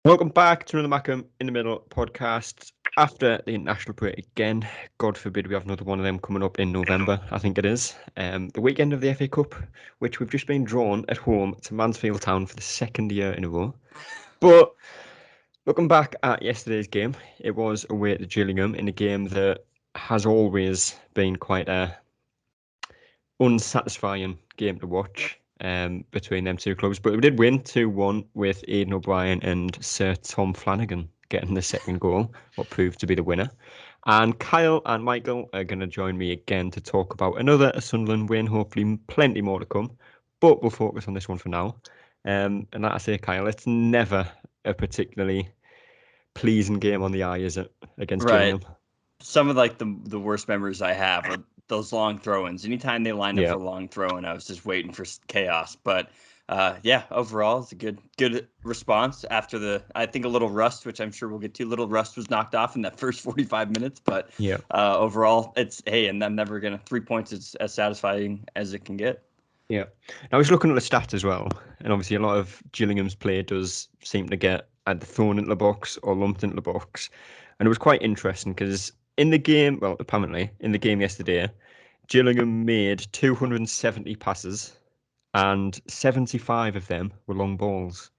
Welcome back to another Mackem in the Middle podcast after the international break again. God forbid we have another one of them coming up in November, I think it is. The weekend of the FA Cup, which we've just been drawn at home to Mansfield Town for the second year in a row. But looking back at yesterday's game, it was away to Gillingham in a game that has always been quite a unsatisfying game to watch between them two clubs. But we did win 2-1 with Aidan O'Brien and Sir Tom Flanagan getting the second goal, what proved to be the winner. And Kyle and Michael are going to join me again to talk about another Sunderland win, hopefully plenty more to come. But we'll focus on this one for now. And like I say, Kyle, it's never a particularly pleasing game on the eye, is it, against Gillingham? Some of the worst memories I have are those long throw-ins. Anytime they lined up for a long throw-in, I was just waiting for chaos. But overall, it's a good response after I think a little rust, which I'm sure we'll get to. Little rust was knocked off in that first 45 minutes, but overall, and I'm never gonna 3 points is as satisfying as it can get. Yeah. I was looking at the stats as well, and obviously a lot of Gillingham's play does seem to get either thrown into the box or lumped into the box. And it was quite interesting because apparently in the game yesterday, Gillingham made 270 passes and 75 of them were long balls.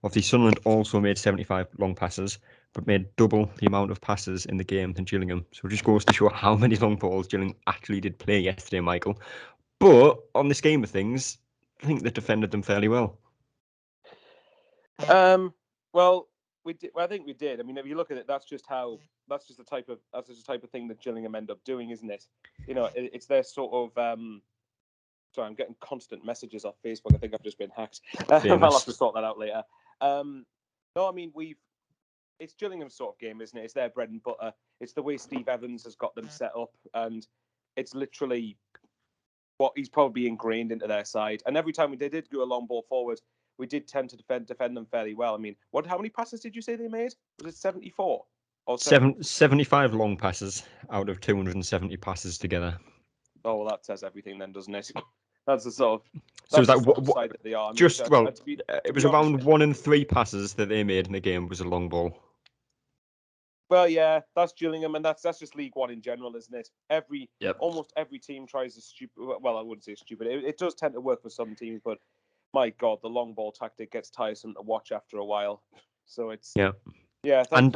Obviously, Sunderland also made 75 long passes, but made double the amount of passes in the game than Gillingham. So it just goes to show how many long balls Gillingham actually did play yesterday, Michael. But on the scheme of things, I think they defended them fairly well. Well, we did. I think we did. I mean, if you look at it, that's just the type of thing that Gillingham end up doing, isn't it? You know, it's their sort of. Sorry, I'm getting constant messages off Facebook. I think I've just been hacked. I'll have to sort that out later. No, I mean it's Gillingham's sort of game, isn't it? It's their bread and butter. It's the way Steve Evans has got them set up, and it's literally what he's probably ingrained into their side. And every time they did go a long ball forward, we did tend to defend them fairly well. I mean, how many passes did you say they made? Was it 74? Or 75 long passes out of 270 passes together. Oh, well, that says everything then, doesn't it? That's the sort of. So it's like what that they are. I mean, it was around 1 in 3 passes that they made in the game was a long ball. Well, yeah, that's Gillingham, and that's just League One in general, isn't it? Almost every team tries to stupid. Well, I wouldn't say stupid. It does tend to work for some teams, but my God, the long ball tactic gets tiresome to watch after a while. So it's and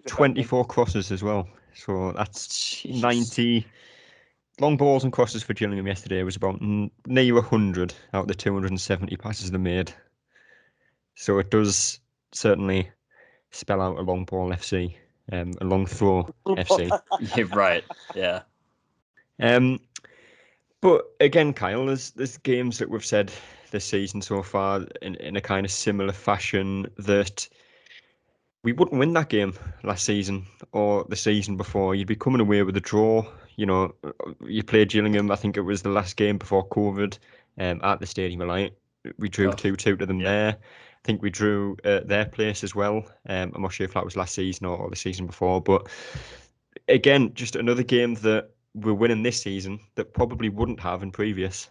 24 crosses as well. So that's 90 long balls and crosses for Gillingham yesterday. Was about near 100 out of the 270 passes they made. So it does certainly spell out a long ball FC. A long throw FC. Yeah, right. Yeah. But again, Kyle, there's games that we've said this season so far in a kind of similar fashion that we wouldn't win that game last season or the season before. You'd be coming away with a draw. You know, you played Gillingham. I think it was the last game before COVID at the Stadium of Light. We drew 2-2 to them there. I think we drew their place as well. I'm not sure if that was last season or the season before. But again, just another game that we're winning this season that probably wouldn't have in previous.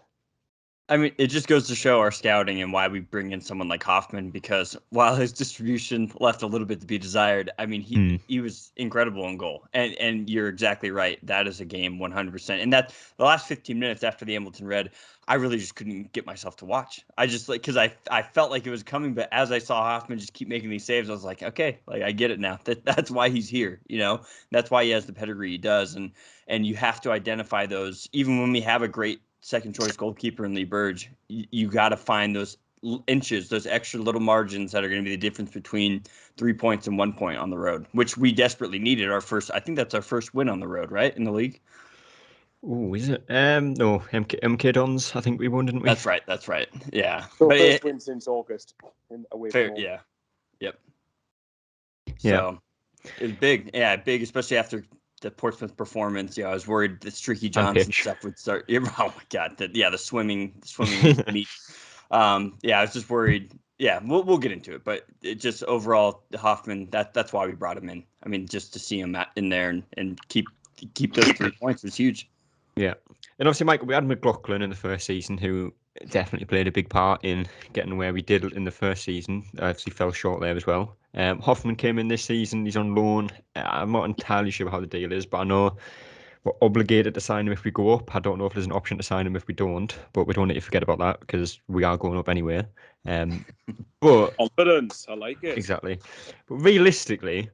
I mean, it just goes to show our scouting and why we bring in someone like Hoffman, because while his distribution left a little bit to be desired, I mean, he was incredible in goal. And you're exactly right. That is a game 100%. And that the last 15 minutes after the Embleton Red, I really just couldn't get myself to watch. I just because I felt like it was coming, but as I saw Hoffman just keep making these saves, I was like, okay, like I get it now. That's why he's here, you know. That's why he has the pedigree he does, and you have to identify those. Even when we have a great second choice goalkeeper in Lee Burge, you got to find those inches, those extra little margins that are going to be the difference between 3 points and 1 point on the road, which we desperately needed. I think that's our first win on the road, right, in the league. Oh, is it? No, MK Dons. I think we won, didn't we? That's right. Yeah, so but first win since August away from home. Yeah, yep. So it was big, big, especially after the Portsmouth performance. I was worried that Streaky Johnson stuff would start. Oh my God, the swimming meet. I was just worried. Yeah, we'll get into it, but it just overall, Hoffman. That's why we brought him in. I mean, just to see him in there and keep those 3 points was huge. Yeah, and obviously, Michael, we had McLaughlin in the first season, who definitely played a big part in getting where we did in the first season. Obviously, fell short there as well. Hoffman came in this season. He's on loan. I'm not entirely sure how the deal is, but I know we're obligated to sign him if we go up. I don't know if there's an option to sign him if we don't, but we don't need to forget about that because we are going up anyway. But confidence, I like it. Exactly. But realistically,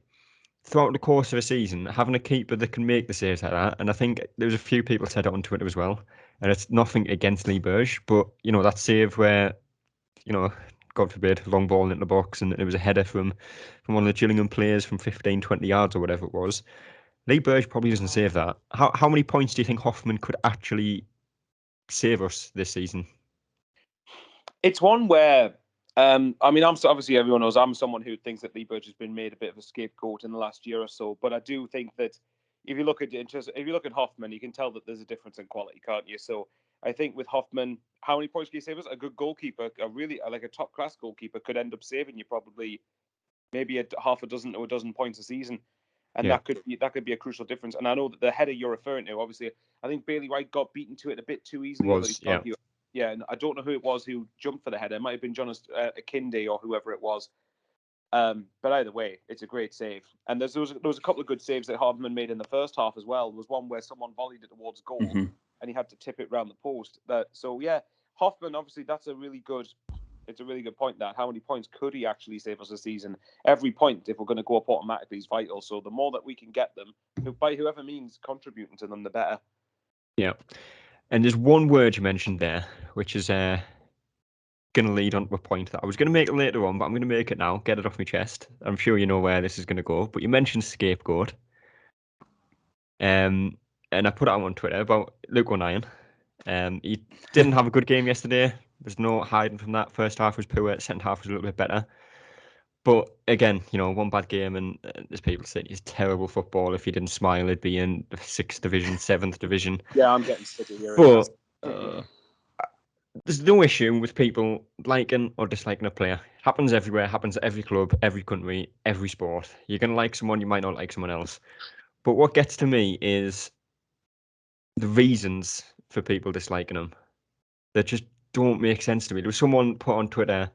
throughout the course of a season, having a keeper that can make the saves like that, and I think there was a few people said it on Twitter as well, and it's nothing against Lee Burge, but that save where, God forbid, long ball into the box and it was a header from one of the Gillingham players from 15, 20 yards or whatever it was. Lee Burge probably doesn't save that. How many points do you think Hoffman could actually save us this season? It's one where, obviously everyone knows I'm someone who thinks that Lee Burge has been made a bit of a scapegoat in the last year or so. But I do think that if you look at Hoffman, you can tell that there's a difference in quality, can't you? So I think with Hoffman, how many points can you save us? A good goalkeeper, a top class goalkeeper, could end up saving you probably maybe a half a dozen or a dozen points a season. And that could be a crucial difference. And I know that the header you're referring to, obviously, I think Bailey Wright got beaten to it a bit too easily. And I don't know who it was who jumped for the header. It might have been Jonas Akinde or whoever it was. But either way, it's a great save. And there was a couple of good saves that Hardman made in the first half as well. There was one where someone volleyed it towards goal and he had to tip it round the post. Hoffman, obviously, it's a really good point. That how many points could he actually save us this season? Every point, if we're going to go up automatically, is vital. So the more that we can get them, by whoever means contributing to them, the better. Yeah. And there's one word you mentioned there, which is going to lead on to a point that I was going to make later on, but I'm going to make it now. Get it off my chest. I'm sure you know where this is going to go. But you mentioned scapegoat. And I put it out on Twitter about Luke O'Nien. He didn't have a good game yesterday. There's no hiding from that. First half was poor. Second half was a little bit better. But again, one bad game, and there's people saying he's terrible football. If he didn't smile, he'd be in the 6th division, 7th division. Yeah, I'm getting sick of hearing that. But there's no issue with people liking or disliking a player. It happens everywhere. It happens at every club, every country, every sport. You're going to like someone, you might not like someone else. But what gets to me is the reasons for people disliking him that just don't make sense to me. There was someone put on Twitter,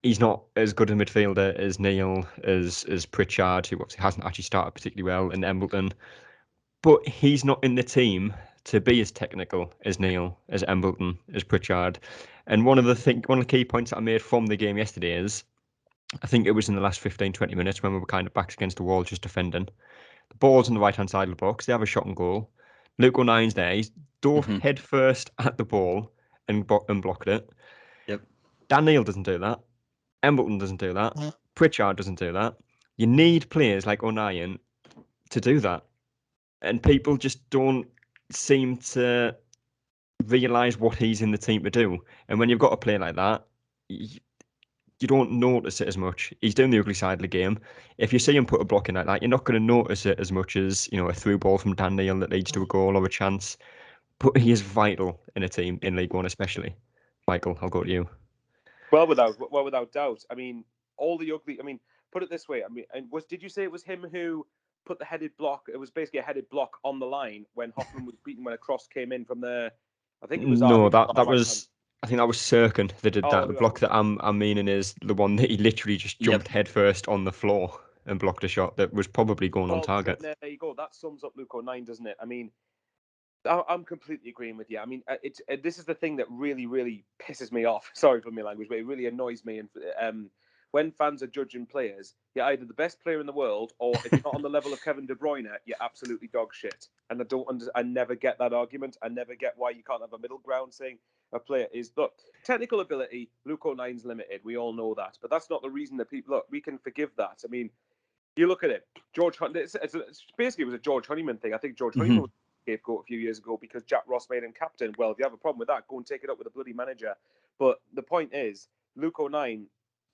he's not as good a midfielder as Neil, as Pritchard, who obviously hasn't actually started particularly well in Embleton. But he's not in the team to be as technical as Neil, as Embleton, as Pritchard. And one of the key points that I made from the game yesterday is, I think it was in the last 15, 20 minutes when we were kind of backs against the wall just defending. The ball's on the right-hand side of the box. They have a shot and goal. Luke O'Nien's there. He's dove head first at the ball and blocked it. Yep. Dan Neil doesn't do that. Embleton doesn't do that. Pritchard doesn't do that. You need players like O'Nien to do that. And people just don't seem to realise what he's in the team to do. And when you've got a player like that, you don't notice it as much. He's doing the ugly side of the game. If you see him put a block in like that, you're not going to notice it as much as, a through ball from Dan Neil that leads to a goal or a chance. But he is vital in a team, in League One especially. Michael, I'll go to you. Well, without doubt. I mean, put it this way. I mean, did you say it was him who put the headed block? It was basically a headed block on the line when Hoffman was beaten when a cross came in from the. I think it was. No, that was. I think that was Serkin that did that. The block that I'm meaning is the one that he literally just jumped headfirst on the floor and blocked a shot that was probably going on target. There you go. That sums up Luke O'Nien, doesn't it? I mean, I'm completely agreeing with you. I mean, this is the thing that really, really pisses me off. Sorry for my language, but it really annoys me. And when fans are judging players, you're either the best player in the world, or if you're not on the level of Kevin De Bruyne, you're absolutely dog shit. And I never get that argument. I never get why you can't have a middle ground saying a player is. Look, technical ability, Luke O'Nien's limited. We all know that, but that's not the reason that people look. We can forgive that. I mean, you look at it. It was a George Honeyman thing. I think George Honeyman was a scapegoat a few years ago because Jack Ross made him captain. Well, if you have a problem with that, go and take it up with the bloody manager. But the point is, Luke O'Nien.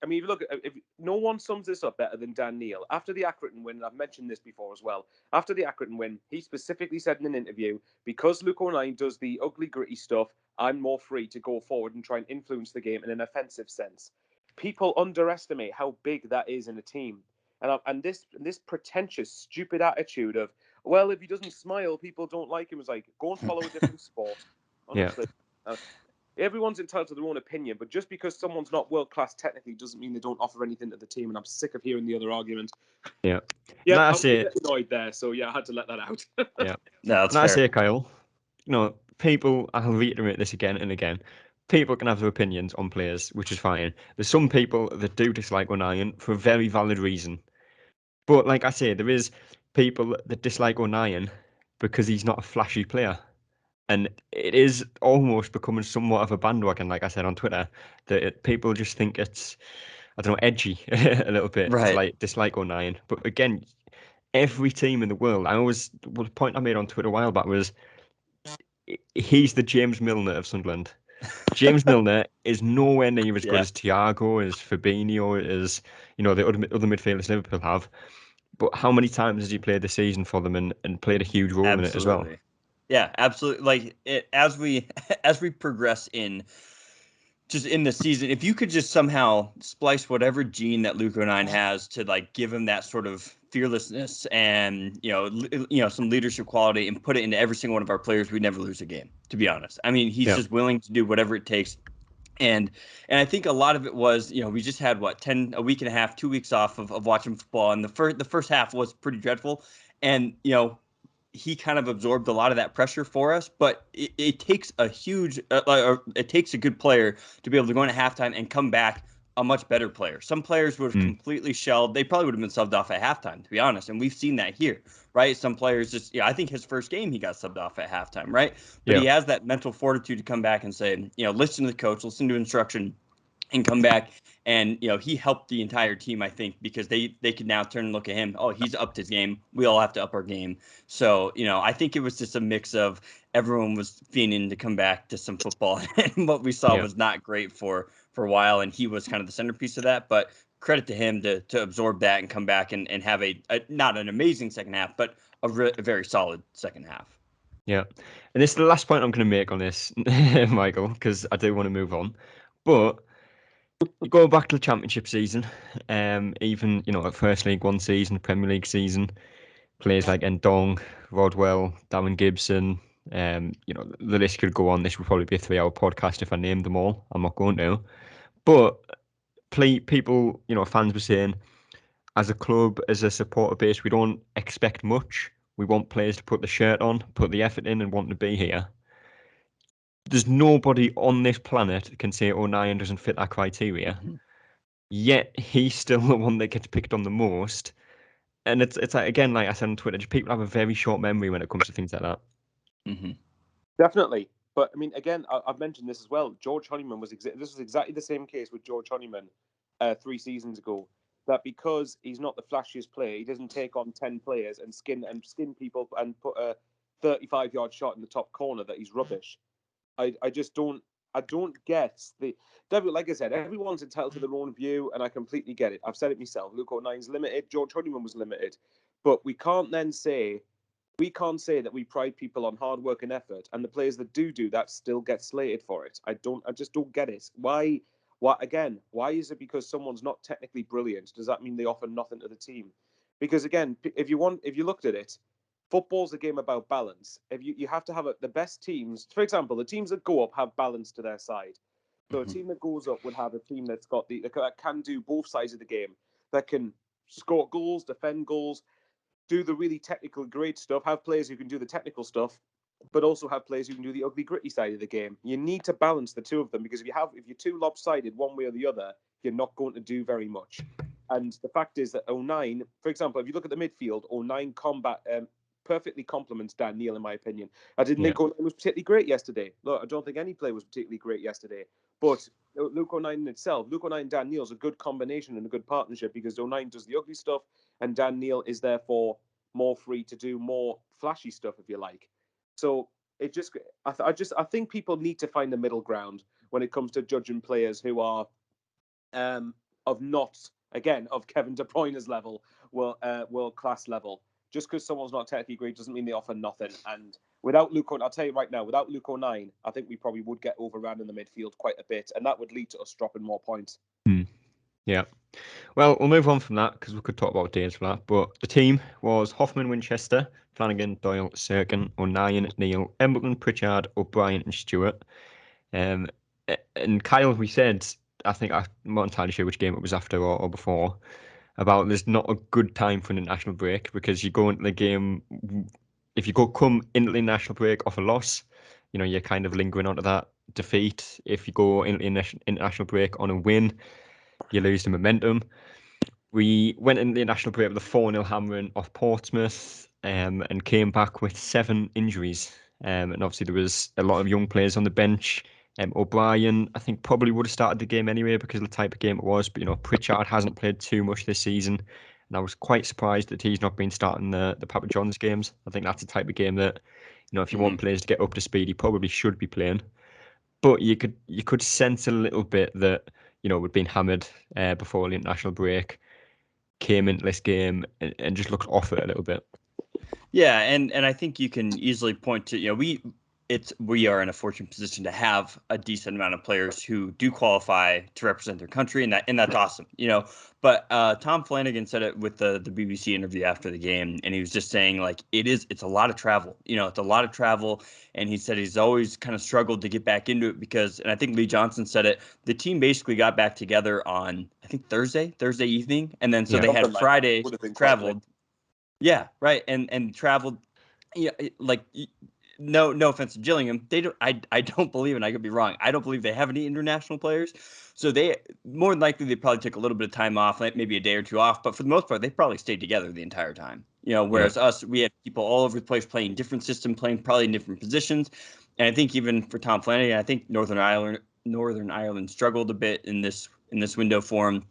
I mean, if no one sums this up better than Dan Neil. After the Accrington win, and I've mentioned this before as well, after the Accrington win, he specifically said in an interview, because Luke O'Nien does the ugly, gritty stuff, I'm more free to go forward and try and influence the game in an offensive sense. People underestimate how big that is in a team. And this pretentious, stupid attitude of, well, if he doesn't smile, people don't like him. It's like, go and follow a different sport. Honestly. Yeah. everyone's entitled to their own opinion, but just because someone's not world class technically doesn't mean they don't offer anything to the team. And I'm sick of hearing the other argument. Yeah. Yeah, I That's was a it. bit annoyed there, so yeah, I had to let that out. Yeah. No, that's That's fair. it, Kyle. People, I'll reiterate this again and again. People can have their opinions on players, which is fine. There's some people that do dislike O'Nien for a very valid reason. But like I say, there is people that dislike O'Nien because he's not a flashy player. And it is almost becoming somewhat of a bandwagon, like I said on Twitter, that people just think it's, I don't know, edgy a little bit to Right. dislike O'Nien. But again, every team in the world, the point I made on Twitter a while back was he's the James Milner of Sunderland. James Milner is nowhere near as good as Thiago, as Fabinho, as the other midfielders Liverpool have. But how many times has he played the season for them and played a huge role in it as well? Yeah, absolutely. Like as we progress in the season, if you could just somehow splice whatever gene that Luke O'Nien has to give him that sort of fearlessness and some leadership quality and put it into every single one of our players, we'd never lose a game. To be honest, I mean, he's just willing to do whatever it takes. And I think a lot of it was, we just had a week and a half, 2 weeks off of watching football, and the first half was pretty dreadful, and he kind of absorbed a lot of that pressure for us. But it takes a huge, it takes a good player to be able to go into halftime and come back a much better player. Some players would have completely shelled. They probably would have been subbed off at halftime, to be honest. And we've seen that here, right? Some players just, I think his first game he got subbed off at halftime, right? But he has that mental fortitude to come back and say, listen to the coach, listen to instruction, and come back. And he helped the entire team, I think, because they could now turn and look at him. Oh, he's upped his game. We all have to up our game. So I think it was just a mix of everyone was fiending to come back to some football, and what we saw was not great for a while. And he was kind of the centerpiece of that. But credit to him to absorb that and come back and have a not an amazing second half, but a very solid second half. Yeah, and this is the last point I'm going to make on this, Michael, because I do want to move on. But going back to the Championship season, even First League One season, Premier League season, players like Ndong, Rodwell, Darren Gibson, the list could go on. This would probably be a 3-hour podcast if I named them all. I'm not going to. But people, fans were saying, as a club, as a supporter base, we don't expect much. We want players to put the shirt on, put the effort in, and want to be here. There's nobody on this planet that can say O'Nien doesn't fit that criteria. Mm-hmm. Yet he's still the one that gets picked on the most. And it's like, again, like I said on Twitter, people have a very short memory when it comes to things like that. Mm-hmm. Definitely. But I mean, again, I've mentioned this as well. George Honeyman this was exactly the same case with George Honeyman 3 seasons ago. That because he's not the flashiest player, he doesn't take on 10 players and skin people and put a 35-yard shot in the top corner that he's rubbish. I don't get the like I said, everyone's entitled to their own view, and I completely get it. I've said it myself. Luke O'Nien's limited, George Honeyman was limited, but we can't say that we pride people on hard work and effort, and the players that do that still get slated for it. I just don't get it. Why is it because someone's not technically brilliant? Does that mean they offer nothing to the team? Because again, if you looked at it, football's a game about balance. If you have to have the best teams, for example, the teams that go up have balance to their side. So a team that goes up would have a team that's got that can do both sides of the game, that can score goals, defend goals, do the really technical, great stuff, have players who can do the technical stuff, but also have players who can do the ugly, gritty side of the game. You need to balance the two of them, because if you're too lopsided one way or the other, you're not going to do very much. And the fact is that O'Nien, for example, if you look at the midfield, O'Nien perfectly complements Dan Neil, in my opinion. I didn't think O'Nien was particularly great yesterday. Look, I don't think any player was particularly great yesterday. But Luke O'Nien itself, Luke O'Nien and Dan Neil is a good combination and a good partnership, because O'Nien does the ugly stuff and Dan Neil is therefore more free to do more flashy stuff, if you like. So it just, I think people need to find the middle ground when it comes to judging players who are of Kevin De Bruyne's level, world class level. Just because someone's not technically great doesn't mean they offer nothing. And without Luke, I'll tell you right now, without Luke O'Nien, I think we probably would get overrun in the midfield quite a bit, and that would lead to us dropping more points. Yeah. Well, we'll move on from that, because we could talk about days for that. But the team was Hoffman, Winchester, Flanagan, Doyle, Serkin, O'Nien, Neil, Embleton, Pritchard, O'Brien, and Stewart. And Kyle, we said, I think I'm not entirely sure which game it was after or before, about there's not a good time for an international break because you go into the game, if you come into the international break off a loss, you're kind of lingering onto that defeat. If you go into the international break on a win, you lose the momentum. We went into the international break with a 4-0 hammering off Portsmouth, and came back with 7 injuries. And obviously there was a lot of young players on the bench. O'Brien, I think, probably would have started the game anyway because of the type of game it was. But Pritchard hasn't played too much this season, and I was quite surprised that he's not been starting the Papa John's games. I think that's the type of game that, if you want players to get up to speed, he probably should be playing. But you could sense a little bit that we'd been hammered before the international break, came into this game and just looked off it a little bit. Yeah, and I think you can easily point to, we are in a fortunate position to have a decent amount of players who do qualify to represent their country, and that's awesome, But Tom Flanagan said it with the BBC interview after the game, and he was just saying, like, it's a lot of travel, it's a lot of travel, and he said he's always kind of struggled to get back into it because, and I think Lee Johnson said it, the team basically got back together on, I think, Thursday evening, and then so they had Friday traveled. Yeah, right, and traveled. Yeah, like, no offense to Gillingham, they don't. I don't believe, and I could be wrong. I don't believe they have any international players, so they more than likely they probably took a little bit of time off, like maybe a day or two off. But for the most part, they probably stayed together the entire time. Whereas us, we had people all over the place playing different system, playing probably in different positions. And I think even for Tom Flanagan, I think Northern Ireland struggled a bit in this window for him.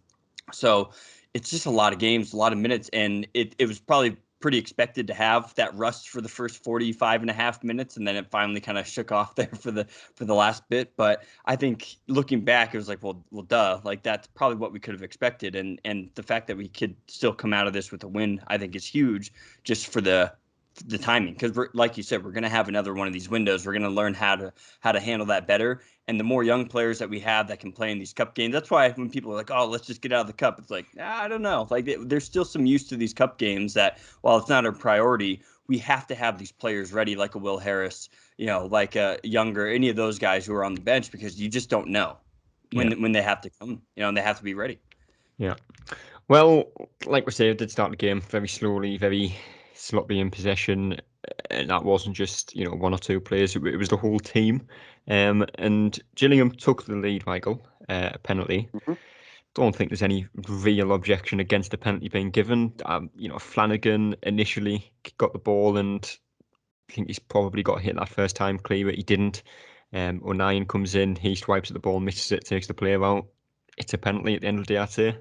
So it's just a lot of games, a lot of minutes, and it was probably pretty expected to have that rust for the first 45 and a half minutes, and then it finally kind of shook off there for the last bit. But I think looking back, it was like, well, duh, like that's probably what we could have expected, and the fact that we could still come out of this with a win, I think, is huge, just for the timing, because like you said, we're going to have another one of these windows. We're going to learn how to handle that better, and the more young players that we have that can play in these cup games, that's why when people are like, oh, let's just get out of the cup, it's like, I don't know, like there's still some use to these cup games that, while it's not our priority, we have to have these players ready, like a Will Harris, like a Younger, any of those guys who are on the bench, because you just don't know when they have to come, and they have to be ready. Yeah. Well, like we said, did start the game very slowly, very sloppy in possession, and that wasn't just one or two players; it was the whole team. And Gillingham took the lead, Michael, a penalty. Mm-hmm. Don't think there's any real objection against the penalty being given. Flanagan initially got the ball, and I think he's probably got hit that first time. Cleaver, he didn't. O'Nien comes in, he swipes at the ball, misses it, takes the player out. It's a penalty at the end of the day, I'd say.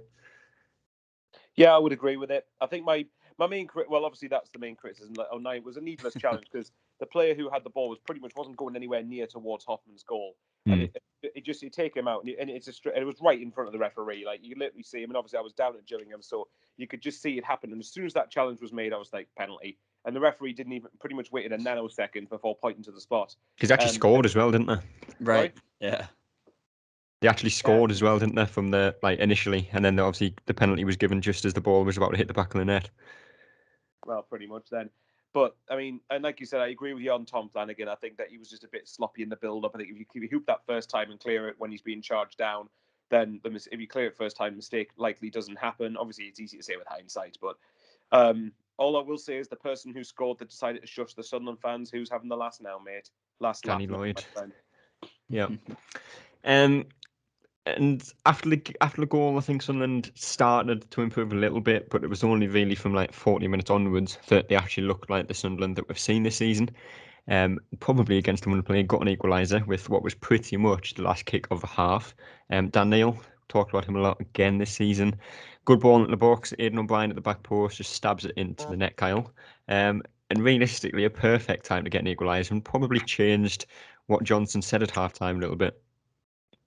Yeah, I would agree with it. I think my main obviously that's the main criticism. Like, O'Nien was a needless challenge because the player who had the ball wasn't going anywhere near towards Hoffman's goal, and it take him out, and it was right in front of the referee. Like, you could literally see him, and obviously I was down at Gillingham, so you could just see it happen. And as soon as that challenge was made, I was like, penalty, and the referee didn't even pretty much waited a nanosecond before pointing to the spot. Because they actually scored as well, didn't they? Right. Yeah. They actually scored as well, didn't they, from the initially, and then obviously the penalty was given just as the ball was about to hit the back of the net. Well, pretty much then. But I mean, and like you said, I agree with you on Tom Flanagan. I think that he was just a bit sloppy in the build-up. I think if you hoop that first time and clear it when he's being charged down, then if you clear it first time, mistake likely doesn't happen. Obviously, it's easy to say with hindsight, but all I will say is the person who scored that decided to shush the Sunderland fans, who's having the last now, mate. Last Danny laugh, Lloyd. Yeah. And after the goal, I think Sunderland started to improve a little bit, but it was only really from like 40 minutes onwards that they actually looked like the Sunderland that we've seen this season. Probably against them when playing, got an equaliser with what was pretty much the last kick of the half. Dan Neil, talked about him a lot again this season. Good ball in the box. Aidan O'Brien at the back post just stabs it into the net, Kyle. And realistically, a perfect time to get an equaliser, and probably changed what Johnson said at halftime a little bit.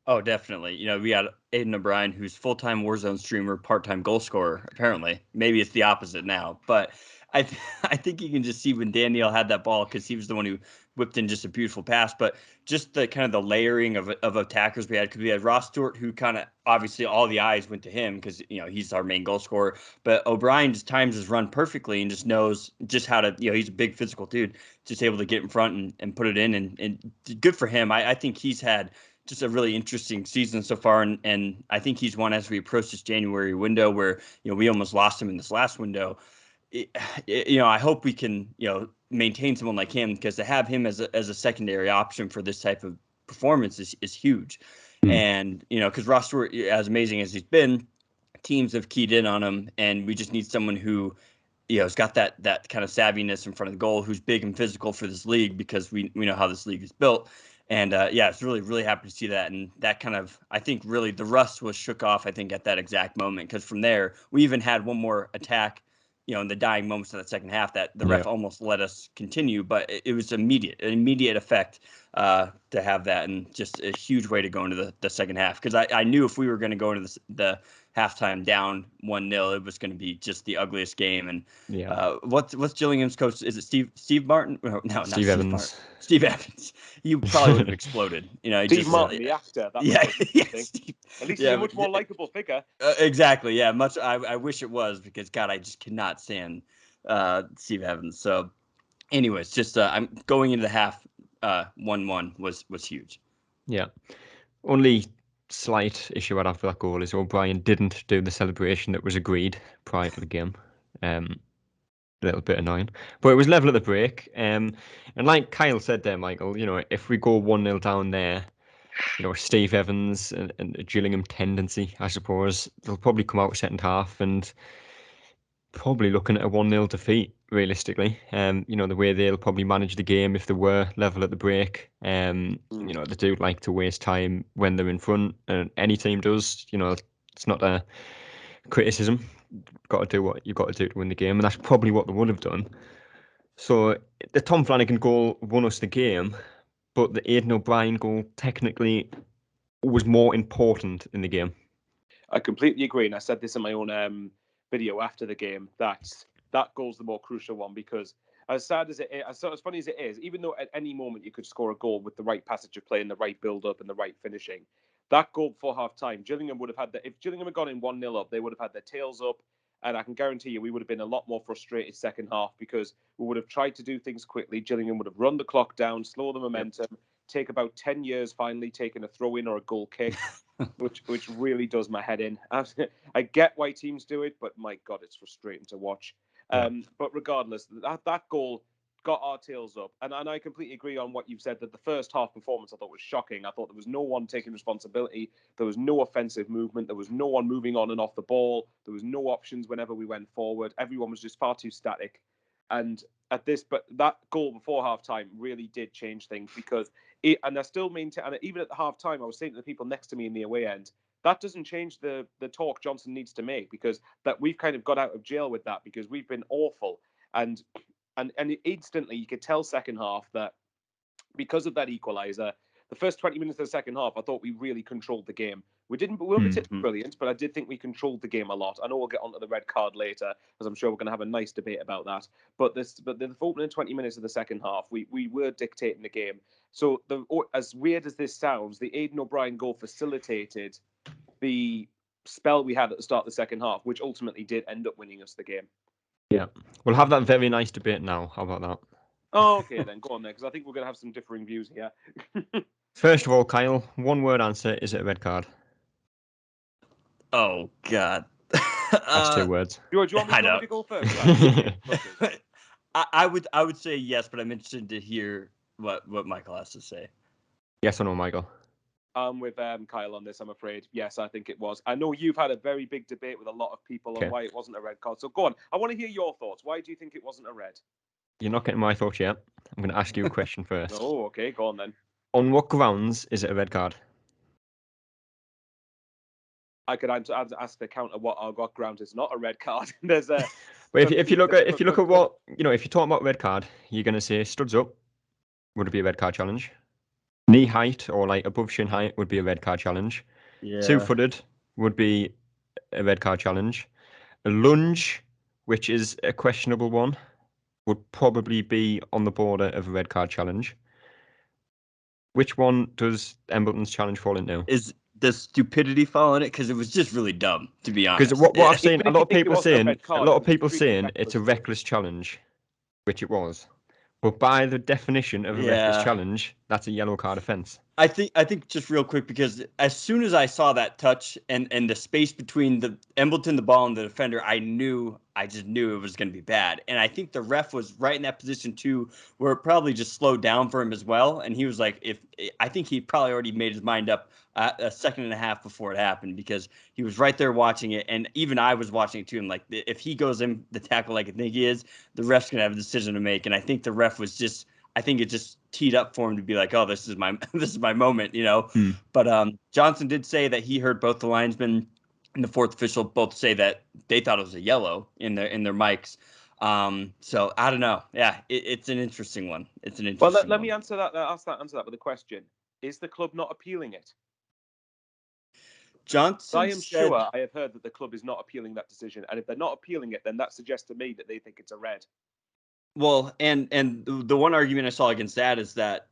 Oh, definitely. We got Aidan O'Brien, who's full-time Warzone streamer, part-time goal scorer, apparently. Maybe it's the opposite now. But I think you can just see when Daniel had that ball, because he was the one who whipped in just a beautiful pass. But just the kind of the layering of attackers we had, because we had Ross Stewart, who kind of, obviously all the eyes went to him because, he's our main goal scorer. But O'Brien just times his run perfectly and just knows just how to, he's a big physical dude, just able to get in front and put it in. And good for him. I think he's had just a really interesting season so far. And I think he's one as we approach this January window where, we almost lost him in this last window. I hope we can, maintain someone like him, because to have him as a secondary option for this type of performance is huge. And, because Ross Stewart, as amazing as he's been, teams have keyed in on him, and we just need someone who, has got that kind of savviness in front of the goal, who's big and physical for this league, because we know how this league is built. And it's really, really happy to see that. And that kind of, I think really the rust was shook off, I think, at that exact moment, because from there, we even had one more attack, in the dying moments of that second half that the ref almost let us continue, but it was an immediate effect to have that, and just a huge way to go into the second half. Because I knew if we were going to go into the halftime down 1-0, it was going to be just the ugliest game. And what's Gillingham's coach? Is it Steve Martin? No, not Steve Evans. Martin. Steve Evans. You probably would have exploded. Steve Martin, the actor. That was Steve. At least he's a much more likable figure. Exactly. Yeah. Much. I wish it was, because God, I just cannot stand Steve Evans. So, anyways, just I'm going into the half. 1-1 was huge. Yeah. Only slight issue I'd have for that goal is O'Brien didn't do the celebration that was agreed prior to the game. A little bit annoying, but it was level at the break. And like Kyle said there, Michael, if we go 1-0 down there, Steve Evans and a Gillingham tendency, I suppose, they'll probably come out second half and probably looking at a 1-0 defeat, realistically. The way they'll probably manage the game if they were level at the break. They do like to waste time when they're in front, and any team does. It's not a criticism. Got to do what you've got to do to win the game, and that's probably what they would have done. So the Tom Flanagan goal won us the game, but the Aidan O'Brien goal technically was more important in the game. I completely agree, and I said this in my own video after the game, that goal's the more crucial one, because as sad as it is, as funny as it is, even though at any moment you could score a goal with the right passage of play and the right build-up and the right finishing, that goal before half-time, Gillingham would have had if Gillingham had gone in 1-0 up, they would have had their tails up, and I can guarantee you we would have been a lot more frustrated second half, because we would have tried to do things quickly. Gillingham would have run the clock down, slow the momentum, take about 10 years finally taking a throw-in or a goal kick, which really does my head in. I get why teams do it, but my God, it's frustrating to watch. But regardless, that goal got our tails up. And I completely agree on what you've said, that the first half performance I thought was shocking. I thought there was no one taking responsibility. There was no offensive movement. There was no one moving on and off the ball. There was no options whenever we went forward. Everyone was just far too static. And that goal before halftime really did change things, because and I still maintain, and even at the halftime, I was saying to the people next to me in the away end, that doesn't change the talk Johnson needs to make, because that we've kind of got out of jail with that, because we've been awful. And instantly you could tell second half that because of that equaliser, the first 20 minutes of the second half, I thought we really controlled the game. We weren't particularly brilliant, but I did think we controlled the game a lot. I know we'll get onto the red card later, because I'm sure we're going to have a nice debate about that. But the opening 20 minutes of the second half, we were dictating the game. So as weird as this sounds, the Aidan O'Brien goal facilitated the spell we had at the start of the second half, which ultimately did end up winning us the game. Yeah, we'll have that very nice debate now. How about that? Oh, okay, then go on there, because I think we're going to have some differing views here. First of all, Kyle, one word answer: is it a red card? Oh God, that's 2 words. Do you want me to go first? I would say yes, but I'm interested to hear what Michael has to say. Yes or no, Michael? I'm with Kyle on this, I'm afraid. Yes, I think it was. I know you've had a very big debate with a lot of people on why it wasn't a red card. So go on. I want to hear your thoughts. Why do you think it wasn't a red? You're not getting my thoughts yet. I'm going to ask you a question first. Oh, okay. Go on then. On what grounds is it a red card? I could ask the counter what grounds it's not a red card. There's a. But if you look at what if you're talking about red card, you're going to say studs up would be a red card challenge. Knee height or like above shin height would be a red card challenge. Yeah. 2-footed would be a red card challenge. A lunge, which is a questionable one, would probably be on the border of a red card challenge. Which one does Embleton's challenge fall into? Does stupidity fall in it? Because it was just really dumb, to be honest. Because what I've seen, a lot of people saying it's a reckless challenge, which it was. But by the definition of a reckless Yeah. challenge, that's a yellow card offence. I think just real quick, because as soon as I saw that touch and the space between the Embleton, the ball, and the defender, I just knew it was going to be bad. And I think the ref was right in that position too, where it probably just slowed down for him as well. And he was like, I think he probably already made his mind up a second and a half before it happened, because he was right there watching it. And even I was watching it too. And like, if he goes in the tackle like I think he is, the ref's going to have a decision to make. And I think the ref was just, I think it just teed up for him to be like, oh, this is my moment, you know. But Johnson did say that he heard both the linesmen and the fourth official both say that they thought it was a yellow in their mics. So I don't know. Yeah, it's an interesting one. It's an interesting Well, let one. me answer that. Answer that with a question: is the club not appealing it? Johnson I am said, sure I have heard that the club is not appealing that decision, and if they're not appealing it, then that suggests to me that they think it's a red. well, and the one argument I saw against that is that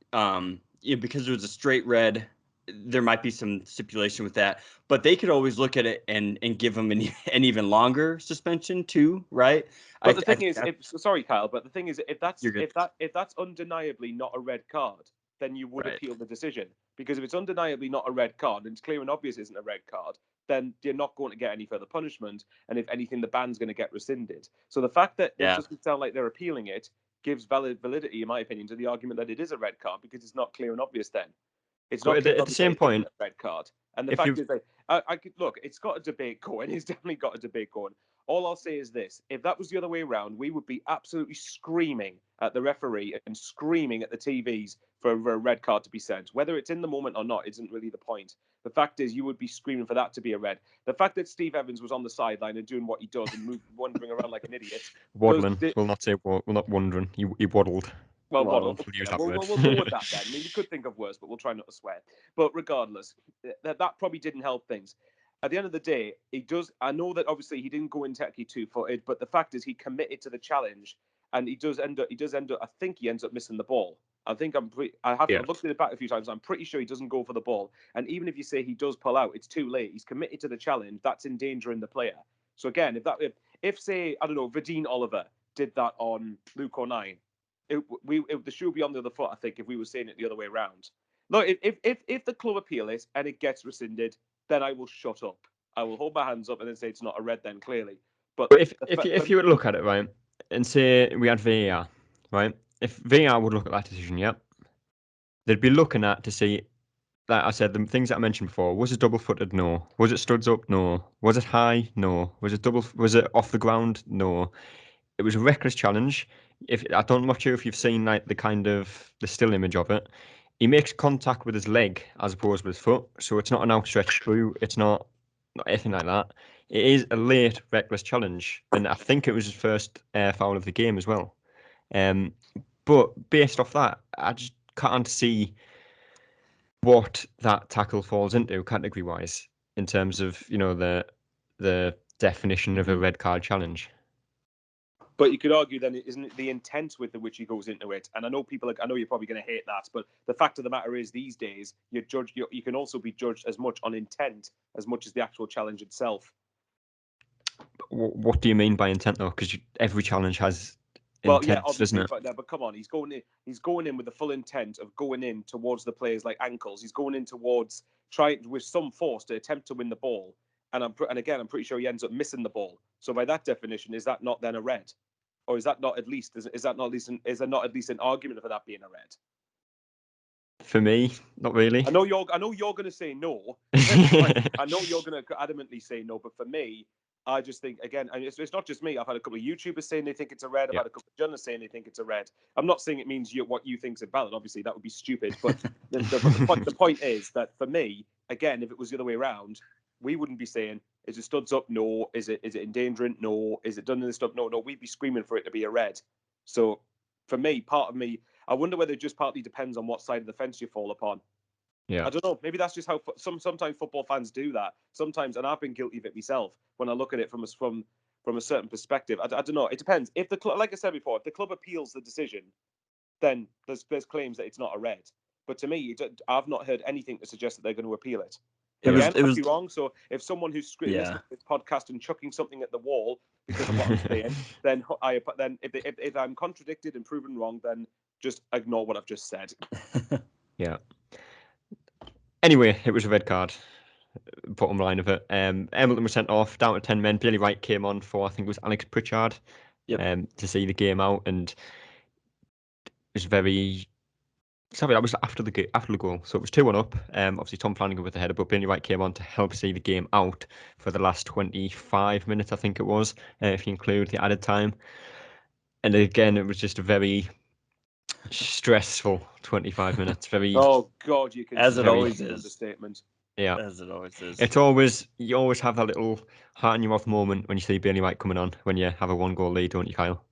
because it was a straight red, there might be some stipulation with that, but they could always look at it and give him an even longer suspension too, right? But the thing is, sorry, Kyle, but the thing is, if that's undeniably not a red card, then you would appeal the decision. Because if it's undeniably not a red card, and it's clear and obvious isn't a red card, then you're not going to get any further punishment. And if anything, the ban's going to get rescinded. So the fact that it doesn't sound like they're appealing it gives validity, in my opinion, to the argument that it is a red card, because it's not clear and obvious then. It's not at the same point, a red card. And the fact is, I could look. It's got a debate going. It's definitely got a debate going. All I'll say is this: if that was the other way around, we would be absolutely screaming at the referee and screaming at the TVs for a red card to be sent. Whether it's in the moment or not isn't really the point. The fact is, you would be screaming for that to be a red. The fact that Steve Evans was on the sideline and doing what he does and wandering around like an idiot. Waddling. We'll not say we're not wondering. He waddled. Well, waddle. We'll use Yeah, that we'll word. go with that then. I mean, we could think of worse, but we'll try not to swear. But regardless, that probably didn't help things. At the end of the day, he does. I know that obviously he didn't go in techie 2-footed, but the fact is he committed to the challenge, and he does end up. I think he ends up missing the ball. I've looked at it back a few times. I'm pretty sure he doesn't go for the ball. And even if you say he does pull out, it's too late. He's committed to the challenge. That's endangering the player. So again, if say I don't know, Vadine Oliver did that on Luke O'Nien, the shoe would be on the other foot. I think if we were saying it the other way around. Look, if the club appeal it and it gets rescinded, then I will shut up. I will hold my hands up and then say it's not a red. Then clearly, but if you would look at it right and say we had VAR, right? If VAR would look at that decision, they'd be looking at to see. Like I said, the things that I mentioned before, was it double-footed? No. Was it studs up? No. Was it high? No. Was it off the ground? No. It was a reckless challenge. I'm not sure if you've seen like the still image of it. He makes contact with his leg as opposed with his foot, so it's not an outstretched through. It's not anything like that. It is a late reckless challenge, and I think it was his first foul of the game as well. But based off that, I just can't see what that tackle falls into category-wise in terms of the definition of a red card challenge. But you could argue then, isn't it the intent with which he goes into it? And I know I know you're probably going to hate that, but the fact of the matter is, these days you can also be judged as much on intent as much as the actual challenge itself. What do you mean by intent, though? Because every challenge has intent, well, yeah, obviously, doesn't it? But come on, he's going in with the full intent of going in towards the players like ankles. He's going in towards trying with some force to attempt to win the ball. And again, I'm pretty sure he ends up missing the ball. So by that definition, is that not then a red? Or is that not at least is there not at least an argument for that being a red? For me, not really. I know you're going to say no. I know you're going to adamantly say no, but for me, I just think again, and it's not just me. I've had a couple of YouTubers saying they think it's a red. I've had a couple of journalists saying they think it's a red. I'm not saying it means what you think is valid. Obviously, that would be stupid. But the point is that for me, again, if it was the other way around, we wouldn't be saying, is it studs up? No. Is it endangering? No. Is it done in the stuff? No. We'd be screaming for it to be a red. So for me, part of me, I wonder whether it just partly depends on what side of the fence you fall upon. Yeah. I don't know. Maybe that's just how sometimes football fans do that. Sometimes, and I've been guilty of it myself when I look at it from a certain perspective. I don't know. It depends. If the club, like I said before, if the club appeals the decision, then there's claims that it's not a red. But to me, I've not heard anything to suggest that they're going to appeal it. Again, it I was could be wrong. So if someone who's listening to this podcast and chucking something at the wall because of what I'm saying, then if I'm contradicted and proven wrong, then just ignore what I've just said. Yeah. Anyway, it was a red card. Bottom line of it. Embleton was sent off, down to 10 men. Billy Wright came on for, I think it was Alex Pritchard, to see the game out, and it was very. Sorry, that was after the goal, so it was 2-1 up. Obviously Tom Flanagan with the header, but Billy Wright came on to help see the game out for the last 25 minutes, I think it was, if you include the added time. And again, it was just a very stressful 25 minutes. Very. Oh God, you can. As it always is. Understatement. Yeah, as it always is. You always have that little heart in your mouth moment when you see Billy Wright coming on when you have a 1-goal lead, don't you, Kyle?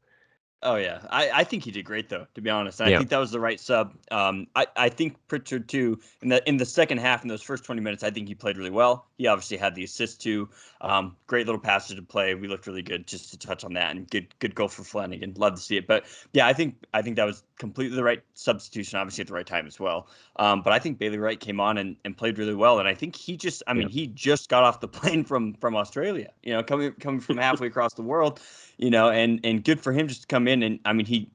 Oh yeah, I think he did great though, to be honest. And I think that was the right sub. I think Pritchard too. In the second half, in those first 20 minutes, I think he played really well. He obviously had the assist too. Great little passage to play. We looked really good. Just to touch on that, and good goal for Flanagan. Love to see it. But yeah, I think that was completely the right substitution, obviously at the right time as well. But I think Bailey Wright came on and played really well. And I think he just, he just got off the plane from Australia. Coming from halfway across the world. And good for him just to come in. And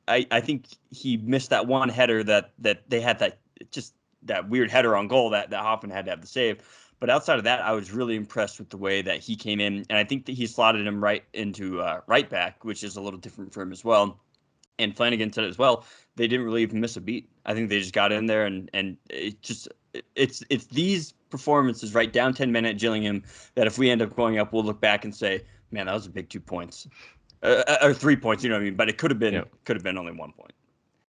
I think he missed that one header that they had, that weird header on goal that Hoffman had to have the save. But outside of that, I was really impressed with the way that he came in. And I think that he slotted him right into right back, which is a little different for him as well. And Flanagan said it as well. They didn't really even miss a beat. I think they just got in there and it's these performances right down 10 men at Gillingham that if we end up going up, we'll look back and say, man, that was a big 2 points. Or 3 points, you know what I mean? But it could have been only 1 point.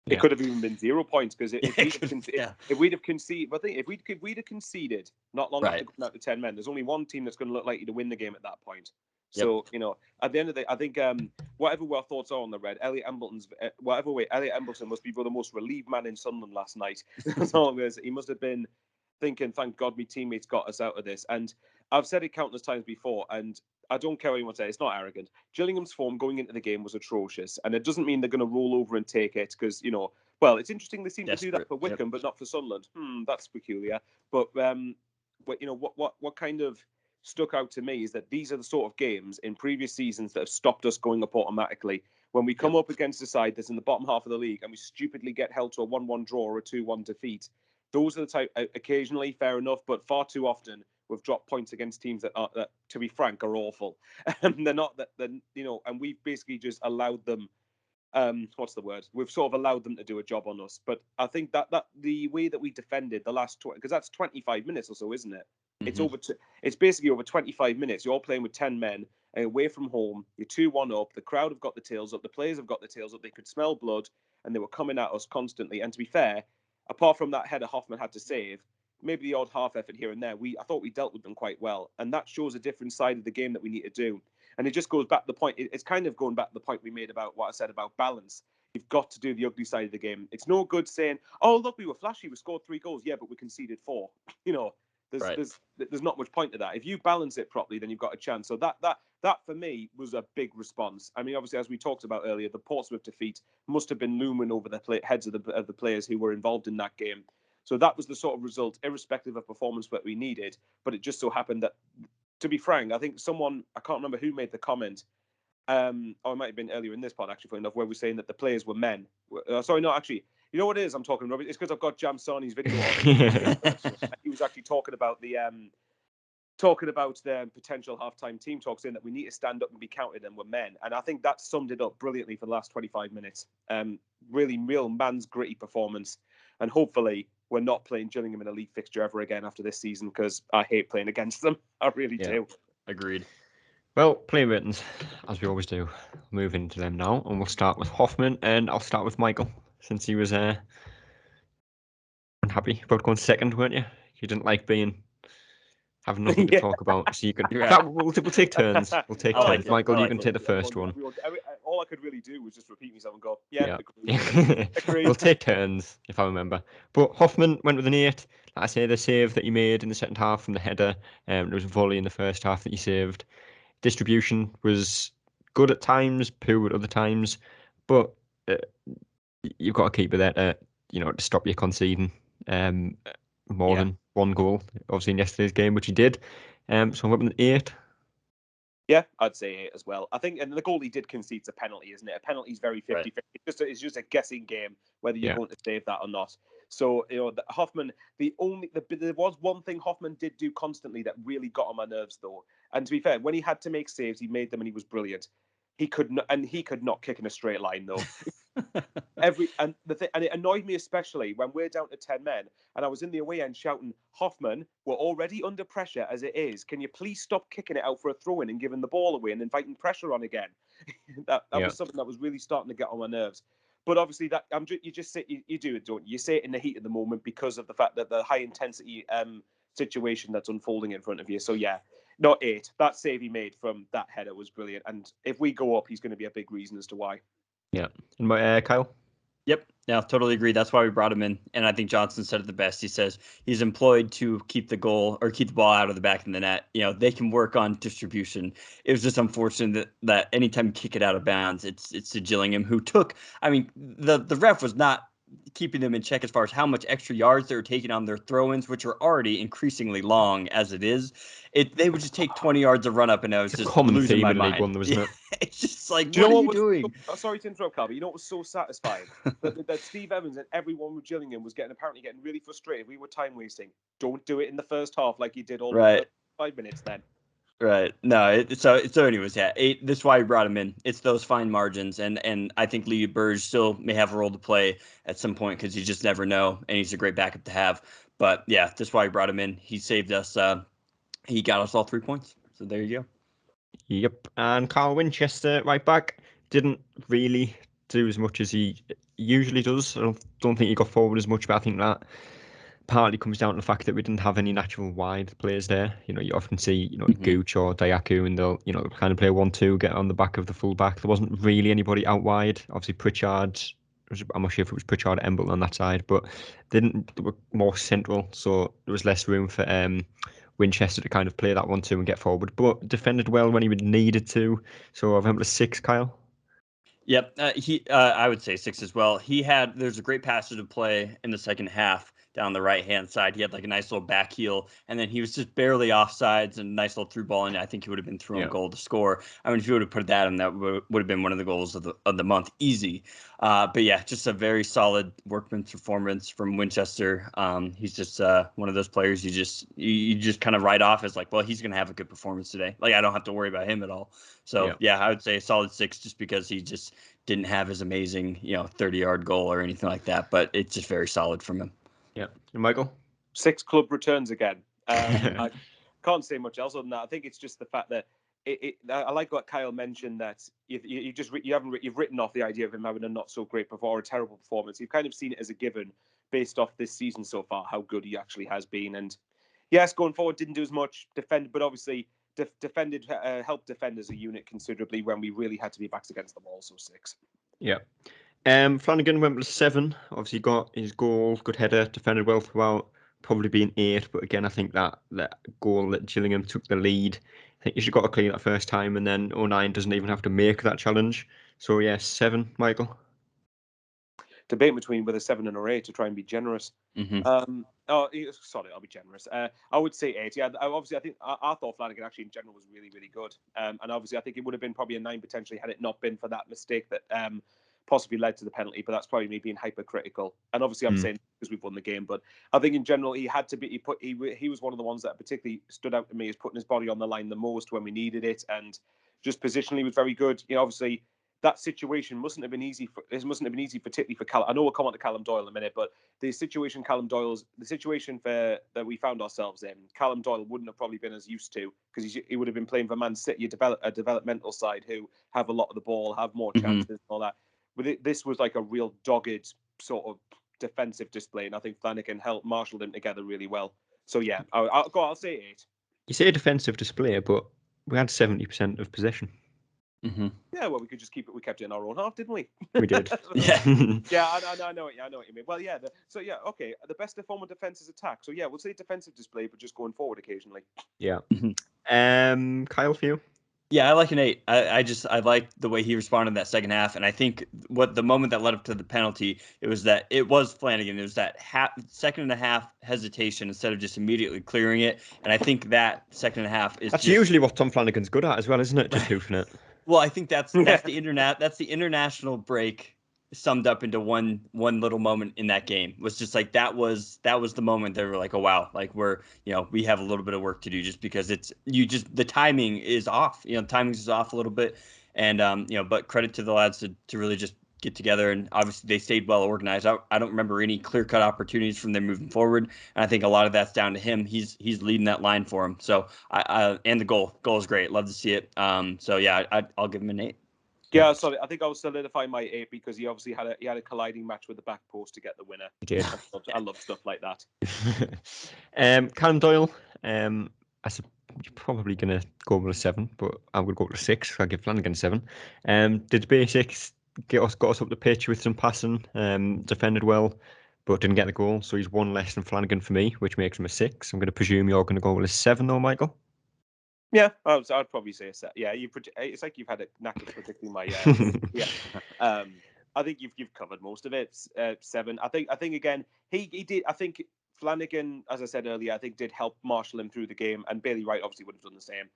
It could have even been 0 points because if we'd have conceded, I think if we'd have conceded not long after going out to 10 men, there's only one team that's going to look likely to win the game at that point. So at the end of the day, I think whatever our thoughts are on the red, Elliot Embleton must be the most relieved man in Sunderland last night. That's all I'm going to say. He must have been thinking, "Thank God, my teammates got us out of this." And I've said it countless times before, and I don't care what anyone says. It's not arrogant. Gillingham's form going into the game was atrocious, and it doesn't mean they're going to roll over and take it because it's interesting they seem to do that for Wycombe, but not for Sunderland. That's peculiar. But what kind of stuck out to me is that these are the sort of games in previous seasons that have stopped us going up automatically. When we come up against a side that's in the bottom half of the league and we stupidly get held to a 1-1 draw or a 2-1 defeat, those are the type. Occasionally, fair enough, but far too often we've dropped points against teams that, to be frank, are awful. And they're not that. And we've basically just allowed them. What's the word? We've sort of allowed them to do a job on us. But I think that the way that we defended the last because that's 25 minutes or so, isn't it? Mm-hmm. It's basically over 25 minutes. You're playing with 10 men away from home. You're 2-1 up. The crowd have got the tails up. The players have got the tails up. They could smell blood, and they were coming at us constantly. And to be fair, apart from that header Hoffman had to save, maybe the odd half effort here and there, I thought we dealt with them quite well. And that shows a different side of the game that we need to do. And it just goes back to the point. It's kind of going back to the point we made about what I said about balance. You've got to do the ugly side of the game. It's no good saying, "Oh, look, we were flashy. We scored 3 goals." Yeah, but we conceded 4. There's not much point to that. If you balance it properly, then you've got a chance. So that for me was a big response. I mean, obviously, as we talked about earlier, the Portsmouth defeat must have been looming over the heads of the players who were involved in that game. So that was the sort of result, irrespective of performance, that we needed. But it just so happened that, to be frank, I think I can't remember who made the comment, or it might have been earlier in this part, actually, funny enough, where we're saying that the players were men. Sorry, no, actually, you know what it is I'm talking about? It's because I've got Jam Sani's video on. He was actually talking about the potential halftime team talk, saying that we need to stand up and be counted, and we're men. And I think that summed it up brilliantly for the last 25 minutes. Really real man's gritty performance. And hopefully we're not playing Gillingham in a league fixture ever again after this season, because I hate playing against them. I really do. Agreed. Well, player ratings, as we always do, move into them now, and we'll start with Hoffman, and I'll start with Michael, since he was unhappy about going second, weren't you? You didn't like having nothing to talk about, so you can. We'll take turns. We'll take turns. Michael, you can take the first one. All I could really do was just repeat myself and go, yeah. Agreed. We'll take turns, if I remember. But Hoffman went with an 8. Like I say, the save that he made in the second half from the header, there was a volley in the first half that he saved. Distribution was good at times, poor at other times, but you've got to keep it there to stop you conceding. more than one goal, obviously in yesterday's game, which he did. So I'm up with an 8. Yeah, I'd say 8 as well. I think, and the goal he did concede a penalty, isn't it? A penalty is very 50-50. It's just a guessing game whether you're going to save that or not. So, Hoffman, there was one thing Hoffman did do constantly that really got on my nerves, though. And to be fair, when he had to make saves, he made them and he was brilliant. He could not kick in a straight line, though. And it annoyed me especially when we're down to 10 men and I was in the away end shouting, Hoffman, we're already under pressure as it is. Can you please stop kicking it out for a throw in and giving the ball away and inviting pressure on again? that was something that was really starting to get on my nerves. But obviously, you just say you do it, don't you? You say it in the heat of the moment because of the fact that the high intensity situation that's unfolding in front of you. So yeah, not 8. That save he made from that header was brilliant. And if we go up, he's going to be a big reason as to why. Yeah. And Kyle? Yep. Yeah, totally agree. That's why we brought him in. And I think Johnson said it the best. He says he's employed to keep the ball out of the back of the net. They can work on distribution. It was just unfortunate that anytime you kick it out of bounds, it's to Gillingham, who took, the ref was not keeping them in check as far as how much extra yards they were taking on their throw-ins, which are already increasingly long as it is. They would just take 20 yards of run up, and I was just losing my mind. League One, wasn't it? It's just like, what are you doing? Sorry to interrupt, Carl, but you know what was so satisfying? that Steve Evans and everyone with Gillingham was apparently getting really frustrated. We were time wasting. Don't do it in the first half like you did all the first 5 minutes then. Right. No. So anyways, yeah. 8. This is why we brought him in. It's those fine margins, and I think Lee Burge still may have a role to play at some point because you just never know, and he's a great backup to have. But yeah, that's why we brought him in. He saved us. He got us all 3 points. So there you go. Yep. And Carl Winchester, right back, didn't really do as much as he usually does. I don't think he got forward as much, but I think that partly comes down to the fact that we didn't have any natural wide players there. You often see, Gooch or Dayaku, and they'll, kind of play 1-2, get on the back of the full back. There wasn't really anybody out wide. Obviously, Pritchard, I'm not sure if it was Pritchard or Emble on that side, but they were more central, so there was less room for Winchester to kind of play that 1-2 and get forward, but defended well when he needed to. So I've went with 6, Kyle. Yep, I would say 6 as well. There's a great passage of play in the second half down the right-hand side. He had like a nice little back heel, and then he was just barely offsides and a nice little through ball, and I think he would have been through on goal to score. If you would have put that in, that would have been one of the goals of the month, easy. But yeah, just a very solid workman's performance from Winchester. He's just one of those players you just kind of write off as like, well, he's going to have a good performance today. Like, I don't have to worry about him at all. So yeah, I would say a solid 6 just because he just didn't have his amazing, 30-yard goal or anything like that, but it's just very solid from him. Yeah. And Michael? 6 club returns again. I can't say much else other than that. I think it's just the fact that I like what Kyle mentioned, that you've written off the idea of him having a not so great or a terrible performance. You've kind of seen it as a given based off this season so far, how good he actually has been. And yes, going forward, didn't do as much defend, but obviously helped defend as a unit considerably when we really had to be backs against the wall. So 6. Yeah. Flanagan went with 7. Obviously got his goal, good header, defended well throughout. Probably being 8, but again, I think that goal that Gillingham took the lead, I think you should got to clean that first time, and then 09 doesn't even have to make that challenge. So yeah, 7, Michael. Debate between whether 7 and or 8 to try and be generous. Mm-hmm. I'll be generous. I would say 8. Yeah, obviously, I think I thought Flanagan actually in general was really, really good. And obviously, I think it would have been probably a 9 potentially had it not been for that mistake that possibly led to the penalty. But that's probably me being hypercritical. And obviously, I'm saying because we've won the game. But I think in general, he had to be. He was one of the ones that particularly stood out to me as putting his body on the line the most when we needed it, and just positionally was very good. Obviously, that situation mustn't have been easy, particularly for Callum. I know we'll come on to Callum Doyle in a minute, but the situation that we found ourselves in, Callum Doyle wouldn't have probably been as used to, because he would have been playing for Man City, a developmental side who have a lot of the ball, have more chances and all that. But this was like a real dogged sort of defensive display, and I think Flanagan marshaled them together really well. So yeah, I'll say 8. You say a defensive display, but we had 70% of possession. Mm-hmm. Yeah, well, we could just keep it. We kept it in our own half, didn't we? We did. Yeah. I know what you mean. Well, yeah. Okay. The best form of defense is attack. So yeah, we'll say defensive display, but just going forward occasionally. Yeah. Mm-hmm. Kyle, for you? Yeah, I like an 8. I like the way he responded in that second half, and I think what the moment that led up to the penalty, it was Flanagan. It was that second and a half hesitation instead of just immediately clearing it, and I think that second and a half is That's just usually what Tom Flanagan's good at as well, isn't it? Just hoofing it. well, I think that's Yeah. the international break summed up into one little moment in that game. Was just like that was the moment they were like, oh wow, like we have a little bit of work to do just because the timing is off. The timing is off a little bit, and but credit to the lads to really just get together, and obviously they stayed well organized. I don't remember any clear cut opportunities from them moving forward, and I think a lot of that's down to him. He's leading that line for him. So and the goal is great. Love to see it. So yeah, I'll give him an 8. Yeah, sorry. I think I was solidifying my 8 because he obviously had a colliding match with the back post to get the winner. He did. I love stuff like that. Callum Doyle. You're probably going to go with a 7, but I would go with a 6. I'll give Flanagan a 7. Did basics, got us up the pitch with some passing, defended well, but didn't get the goal. So he's one less than Flanagan for me, which makes him a 6. I'm going to presume you're going to go with a 7 though, Michael? Yeah, I'd probably say a 7. Yeah, it's like you've had a knack of predicting my yeah. I think you've covered most of it. 7. I think again he did. I think Flanagan, as I said earlier, I think did help marshal him through the game, and Bailey Wright obviously would have done the same.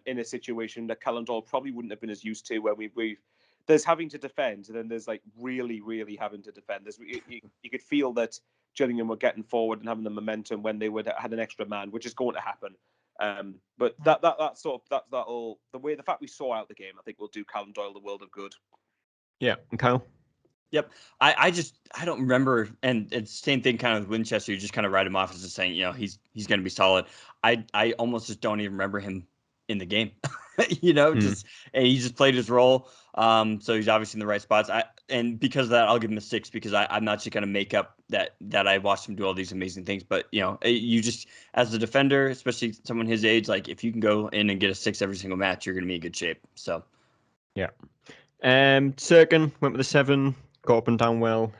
In a situation that Callum Doyle probably wouldn't have been as used to, where there's having to defend, and then there's like really, really having to defend. You could feel that Gillingham were getting forward and having the momentum when they had an extra man, which is going to happen. But the fact we saw out the game, I think will do Callum Doyle the world of good. Yeah, and Kyle? Yep. I don't remember, and it's the same thing kind of with Winchester. You just kind of write him off as just saying, he's going to be solid. I almost just don't even remember him in the game. Just and he just played his role. So he's obviously in the right spots. And because of that, I'll give him a 6 because I'm not just going to make up that I watched him do all these amazing things. But you just as a defender, especially someone his age, like if you can go in and get a 6 every single match, you're going to be in good shape. So yeah. Serkin went with a 7. Got up and down well.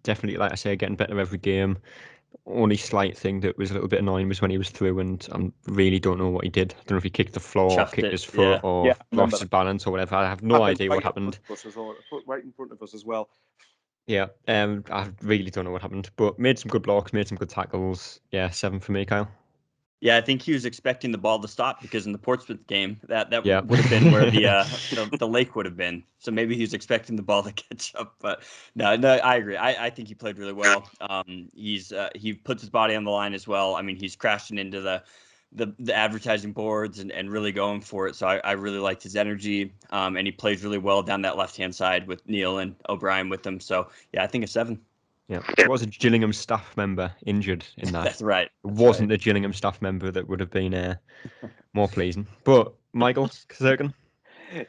Definitely, like I say, getting better every game. Only slight thing that was a little bit annoying was when he was through, and I really don't know what he did. I don't know if he kicked the floor, or kicked his foot, or lost his balance, or whatever. I have no idea what happened. Right in front of us as well. Yeah, I really don't know what happened, but made some good blocks, made some good tackles. Yeah, 7 for me, Kyle. Yeah, I think he was expecting the ball to stop because in the Portsmouth game, that Yeah. would have been where the lake would have been. So maybe he was expecting the ball to catch up. But no, I agree. I think he played really well. He puts his body on the line as well. I mean, he's crashing into the advertising boards and really going for it. So I really liked his energy. And he plays really well down that left hand side with Neil and O'Brien with him. So yeah, I think a 7. Yeah, there was a Gillingham staff member injured in that. That's right. It wasn't the Gillingham staff member that would have been more pleasing. But Michael Serkin?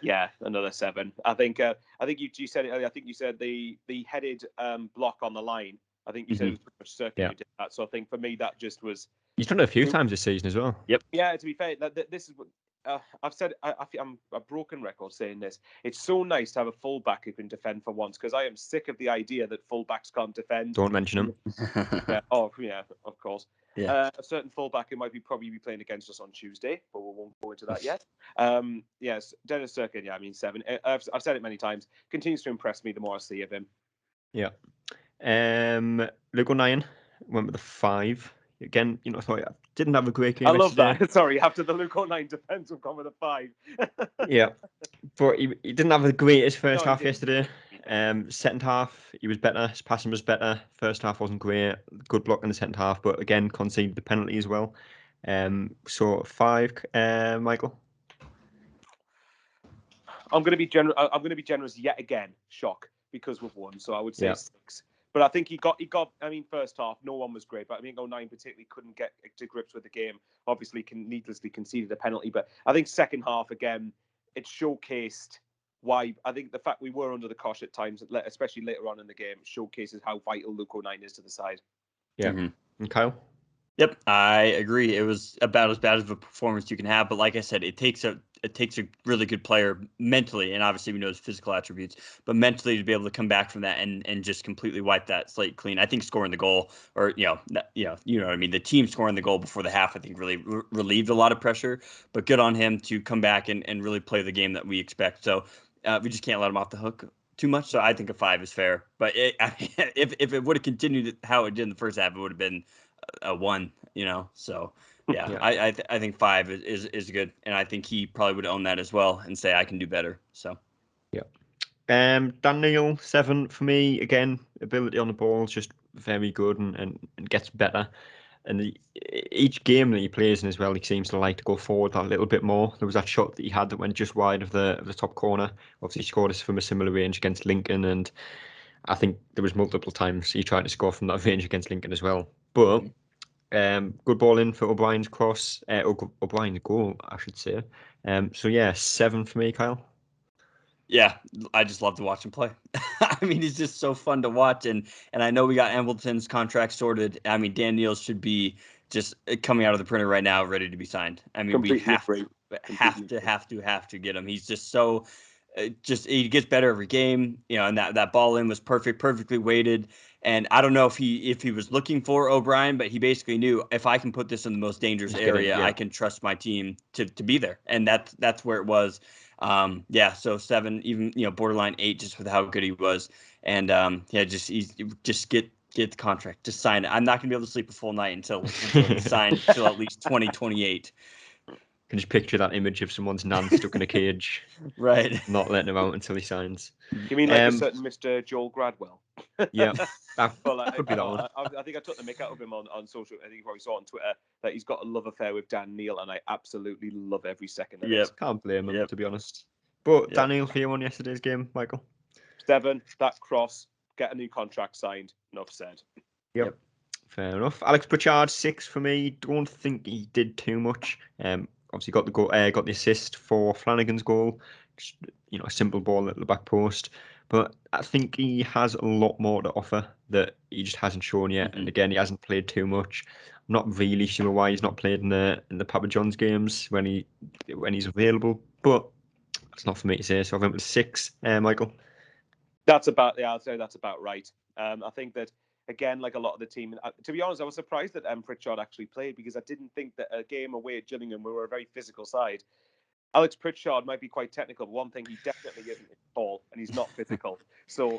Yeah, another 7. I think you said it earlier. I think you said the headed block on the line. I think you said it was pretty much Serkin who did that. So I think for me that just was. He's done it a few times this season as well. Yep. Yeah, to be fair, this is what I've said. I'm a broken record saying this. It's so nice to have a fullback who can defend for once, because I am sick of the idea that fullbacks can't defend. Don't mention him. Yeah. Oh, yeah, of course. Yeah. A certain fullback who might probably be playing against us on Tuesday, but we won't go into that yet. Yes, Dennis Serkin. Yeah, I mean 7. I've said it many times. Continues to impress me the more I see of him. Yeah. Luke O'Nien went with a 5. Again, sorry, I didn't have a great game. I love yesterday. that. Sorry, after the Luke O'Nien defense, we've gone with a 5. Yeah, but he didn't have the greatest first half yesterday. Second half, he was better. His passing was better. First half wasn't great. Good block in the second half, but again, conceded the penalty as well. So 5, Michael. I'm going to be generous. I'm going to be generous yet again. Shock, because we've won. So I would say 6. But I think he got. I mean, first half, no one was great. But I think O'Nien particularly couldn't get to grips with the game. Obviously, needlessly conceded a penalty. But I think second half again, it showcased why. I think the fact we were under the cosh at times, especially later on in the game, showcases how vital Luke O'Nien is to the side. Yeah. And Kyle? Yep, I agree. It was about as bad of a performance you can have, but like I said, it takes a really good player mentally, and obviously we know his physical attributes, but mentally to be able to come back from that and just completely wipe that slate clean. I think scoring the goal, or you know what I mean, the team scoring the goal before the half, I think really relieved a lot of pressure. But good on him to come back and really play the game that we expect. So we just can't let him off the hook too much. So I think a 5 is fair. But if it would have continued how it did in the first half, it would have been a 1, So yeah, Yeah. I think 5 is good, and I think he probably would own that as well and say I can do better. So Yeah. Dan Neil, 7 for me. Again, ability on the ball is just very good and gets better. And each game that he plays in as well, he seems to like to go forward that little bit more. There was that shot that he had that went just wide of the top corner. Obviously, he scored us from a similar range against Lincoln, and I think there was multiple times he tried to score from that range against Lincoln as well. But good ball in for O'Brien's cross, O'Brien's goal, I should say. So yeah, 7 for me, Kyle. yeah, I just love to watch him play. I mean, he's just so fun to watch, and I know we got Embleton's contract sorted. I mean, Dan Neal should be just coming out of the printer right now, ready to be signed. I mean, we Completely agree. have to get him. He's just so he gets better every game, and that ball in was perfectly weighted. And I don't know if he was looking for O'Brien, but he basically knew if I can put this in the most dangerous area, I can trust my team to be there, and that's where it was. Yeah, so 7, even borderline 8, just with how good he was, and just get the contract, just sign it. I'm not gonna be able to sleep a full night until he's signed till at least 2028. Can just picture that image of someone's nan stuck in a cage, right? Not letting him out until he signs. You mean like a certain Mr. Joel Gradwell? Yeah, that Well, could be that one. I think I took the mick out of him on social. I think you probably saw on Twitter that he's got a love affair with Dan Neil, and I absolutely love every second of it. Can't blame him, to be honest. But Dan Neil for you on yesterday's game, Michael? 7, that cross, get a new contract signed. Enough said. Yep. Fair enough. Alex Pritchard, 6 for me. Don't think he did too much. Obviously got the goal, got the assist for Flanagan's goal. Just, a simple ball at the back post. But I think he has a lot more to offer that he just hasn't shown yet. And again, he hasn't played too much. I'm not really sure why he's not played in the Papa John's games when he's available. But it's not for me to say. So I went with 6, Michael. I'd say that's about right. I think that, again, like a lot of the team, to be honest, I was surprised that Pritchard actually played, because I didn't think that a game away at Gillingham, we were a very physical side. Alex Pritchard might be quite technical, but one thing he definitely isn't is tall, and he's not physical. So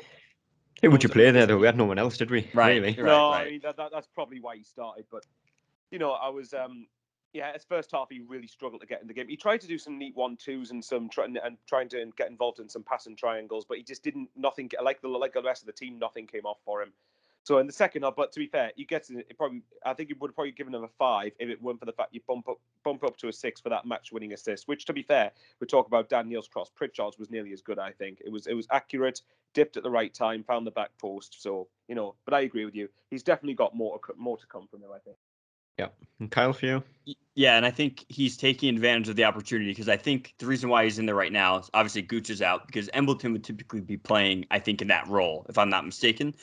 who would you play there, though? We had no one else, did we? Right. Really? No, I mean that's probably why he started. But I was his first half he really struggled to get in the game. He tried to do some neat 1-2s and some trying to get involved in some passing triangles, but he just didn't. Nothing like the rest of the team. Nothing came off for him. So in the second half, but to be fair, he gets it. I think he would have probably given him a 5 if it weren't for the fact you bump up to a 6 for that match-winning assist. Which, to be fair, we talk about Dan Neal's cross. Pritchard's was nearly as good. I think it was accurate, dipped at the right time, found the back post. So but I agree with you. He's definitely got more to come from him, I think. Yeah. And Kyle, for you? Yeah, and I think he's taking advantage of the opportunity, because I think the reason why he's in there right now is obviously Gooch is out, because Embleton would typically be playing, I think, in that role, if I'm not mistaken.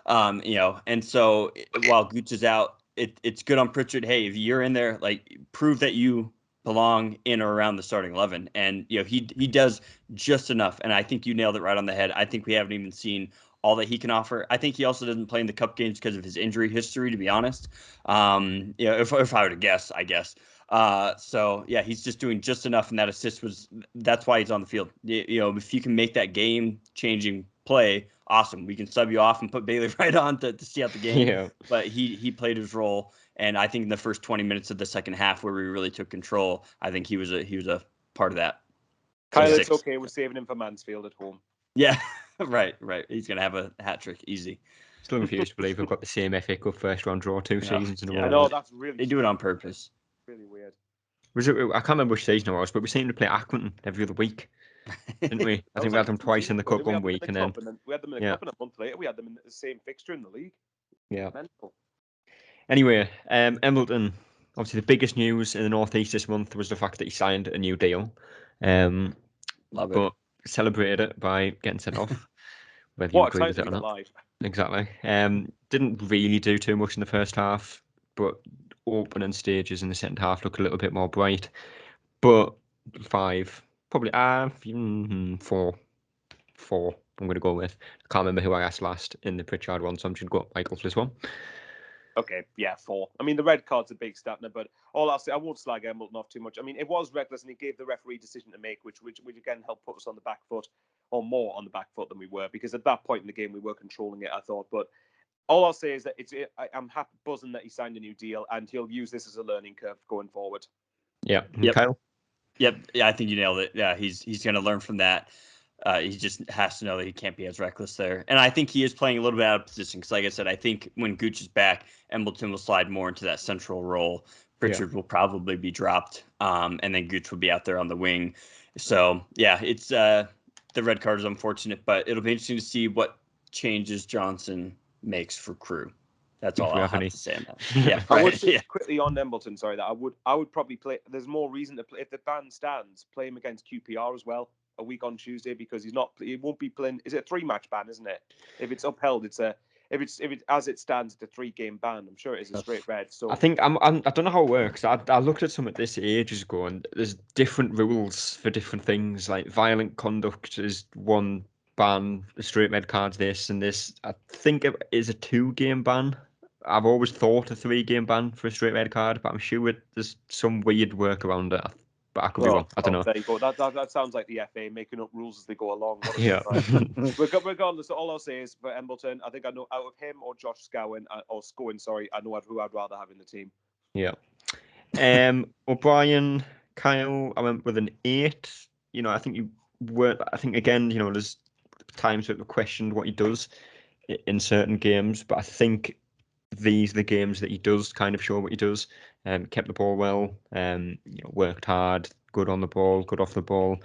And so while Gooch is out, it's good on Pritchard. Hey, if you're in there, like, prove that you belong in or around the starting 11. And he does just enough, and I think you nailed it right on the head. I think we haven't even seen all that he can offer. I think he also doesn't play in the cup games because of his injury history, to be honest. If I were to guess, I guess. So yeah, he's just doing just enough, and that assist that's why he's on the field. If you can make that game-changing play, awesome. We can sub you off and put Bailey right on to see out the game. Yeah. But he played his role, and I think in the first 20 minutes of the second half, where we really took control, I think he was a part of that. Kyle, it's okay. We're saving him for Mansfield at home. Yeah, right. He's gonna have a hat trick, easy. Still refuse to believe we've got the same FA Cup first round draw 2 seasons in a row. I know, that's really. They do it on purpose. Really weird. I can't remember which season it was, but we seemed to play Accrington every other week, didn't we? I think we had them twice in the cup one week, and then we had them in the cup, and a month later we had them in the same fixture in the league. Yeah. Mental. Anyway, Embleton. Obviously, the biggest news in the Northeast this month was the fact that he signed a new deal. Love it. But celebrated it by getting sent off. Whether What you agree with it or not. Alive. Exactly. Didn't really do too much in the first half, but opening stages in the second half look a little bit more bright. But 5, probably 4. 4. I'm going to go with. I can't remember who I asked last in the Pritchard one, so I'm just going to go Michael for this one. Okay, yeah, 4. I mean, the red card's a big Statner, but all I'll say, I won't slag Embleton off too much. I mean, it was reckless, and he gave the referee decision to make, which again helped put us on the back foot, or more on the back foot than we were, because at that point in the game we were controlling it, I thought. But all I'll say is that I'm happy, buzzing that he signed a new deal, and he'll use this as a learning curve going forward. Yeah, yep. Kyle. Yep, yeah, I think you nailed it. Yeah, he's going to learn from that. He just has to know that he can't be as reckless there. And I think he is playing a little bit out of position because, like I said, I think when Gooch is back, Embleton will slide more into that central role. Pritchard will probably be dropped, and then Gooch will be out there on the wing. So, yeah, it's the red card is unfortunate, but it'll be interesting to see what changes Johnson makes for Crew. That's all I'll have to say on that. Yeah, I would say quickly on Embleton, sorry, that I would probably play. There's more reason to play if the ban stands. Play him against QPR as well a week on Tuesday because he won't be playing. Is it a 3-match ban, isn't it? If it's upheld, it's a. If it as it stands, it's a 3-game ban. I'm sure it is a straight red. So I think I don't know how it works. I looked at some at this ages ago, and there's different rules for different things. Like violent conduct is one ban, the straight red cards this and this. I think it is a 2-game ban. I've always thought a 3-game ban for a straight red card, but I'm sure there's some weird work around it. But I could be wrong. I don't know. There you go. That sounds like the FA making up rules as they go along. Yeah. Regardless, all I'll say is for Embleton, I think I know out of him or Josh Scowen, I know who I'd rather have in the team. Yeah. O'Brien, Kyle, I went with an 8. You know, I think again, you know, there's times that we questioned what he does in certain games, but I think these are the games that he does kind of show what he does. Kept the ball well, worked hard, good on the ball, good off the ball,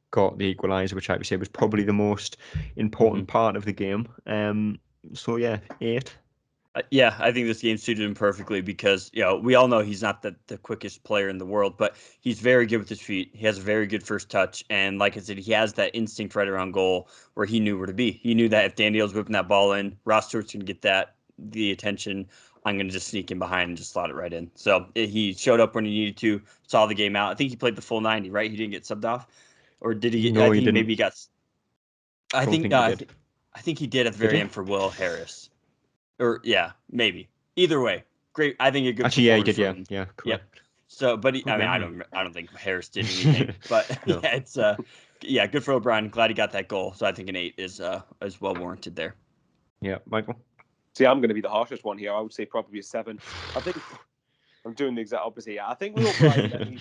got the equaliser, which I would say was probably the most important part of the game. So yeah, 8. Yeah, I think this game suited him perfectly because, we all know he's not the quickest player in the world, but he's very good with his feet. He has a very good first touch. And like I said, he has that instinct right around goal where he knew where to be. He knew that if Daniel's whipping that ball in, Ross Stewart's going to get the attention. I'm going to just sneak in behind and just slot it right in. So he showed up when he needed to, saw the game out. I think he played the full 90, right? He didn't get subbed off? Or did he? No, he didn't. Maybe he got... I think he did at the very end for Will Harris. Or yeah, maybe. Either way, great. I think a good. Actually, yeah, he did. Yeah, correct. Yep. So, but I don't think Harris did anything. But no. Yeah, it's good for O'Brien. Glad he got that goal. So I think an 8 is well warranted there. Yeah, Michael. See, I'm going to be the harshest one here. I would say probably a 7. I think I'm doing the exact opposite here. I think with O'Brien,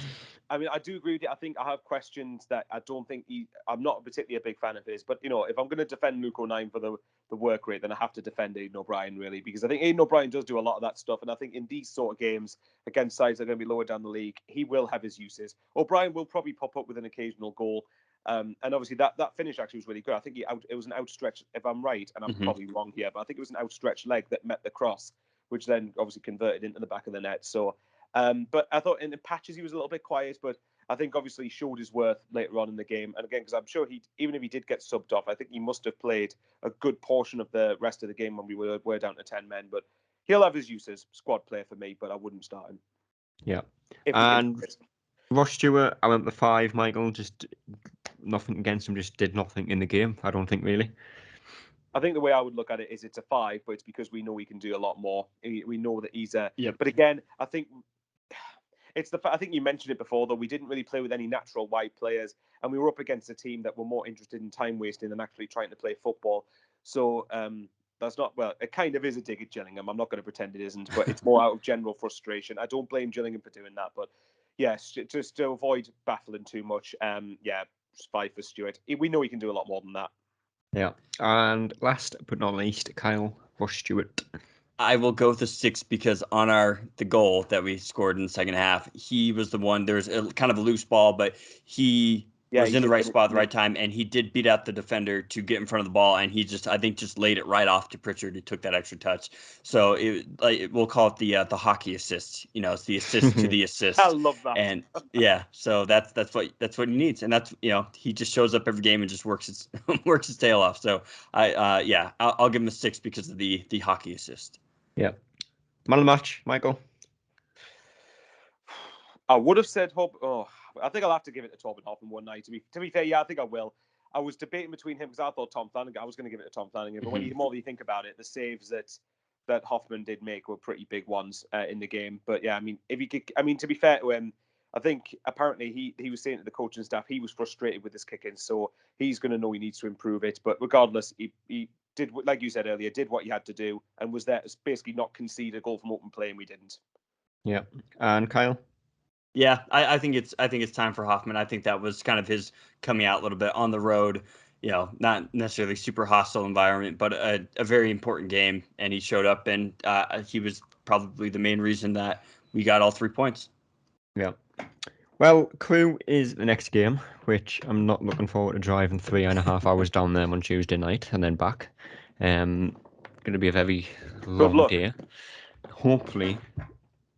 I mean, I do agree with you. I think I have questions that I don't think I'm not particularly a big fan of his. But, if I'm going to defend Luke O'Nien for the work rate, then I have to defend Aidan O'Brien, really, because I think Aidan O'Brien does do a lot of that stuff. And I think in these sort of games against sides that are going to be lower down the league, he will have his uses. O'Brien will probably pop up with an occasional goal. And obviously that finish actually was really good. I think it was an outstretched, if I'm right, and I'm probably wrong here, but I think it was an outstretched leg that met the cross, which then obviously converted into the back of the net. So, but I thought in the patches he was a little bit quiet, but I think obviously he showed his worth later on in the game. And again, because I'm sure even if he did get subbed off, I think he must have played a good portion of the rest of the game when we were down to 10 men. But he'll have his uses, squad player for me, but I wouldn't start him. Yeah. And Ross Stewart, I went with 5, Michael, just nothing against him, just did nothing in the game, I don't think, really. I think the way I would look at it is it's a 5, but it's because we know he can do a lot more. We know that he's a... Yeah. But again, I think I think you mentioned it before, though. We didn't really play with any natural wide players, and we were up against a team that were more interested in time wasting than actually trying to play football. So that's not... Well, it kind of is a dig at Gillingham. I'm not going to pretend it isn't, but it's more out of general frustration. I don't blame Gillingham for doing that, but yes, just to avoid baffling too much, 5 for Stewart. We know he can do a lot more than that. Yeah. And last but not least, Kyle, Ross Stewart. I will go with a 6 because on the goal that we scored in the second half, he was the one. There's kind of a loose ball, but he was in the right spot at the right time, and he did beat out the defender to get in front of the ball, and he just laid it right off to Pritchard, who took that extra touch. So we'll call it the hockey assist. It's the assist to the assist. I love that. And yeah, so that's what he needs, and that's he just shows up every game and just works his tail off. So I'll give him a 6 because of the hockey assist. Yeah. Man of the match, Michael. I would have said Hope. Oh, I think I'll have to give it to Torben Hoffman one night. To be fair, yeah, I think I will. I was debating between him because I thought Tom Flanagan. I was going to give it to Tom Flanagan, but when you more you think about it, the saves that Hoffman did make were pretty big ones in the game. But yeah, I mean, if he could, I mean, to be fair to him, I think apparently he was saying to the coaching staff he was frustrated with this kicking, so he's going to know he needs to improve it. But regardless, he did, like you said earlier, did what he had to do and was there to basically not concede a goal from open play, and we didn't. Yeah, and Kyle. Yeah, I think it's time for Hoffman. I think that was kind of his coming out a little bit on the road. You know, not necessarily super hostile environment, but a very important game, and he showed up, and he was probably the main reason that we got all 3 points. Yeah. Well, Crewe is the next game, which I'm not looking forward to driving 3.5 hours down there on Tuesday night and then back. Going to be a very long day. Hopefully,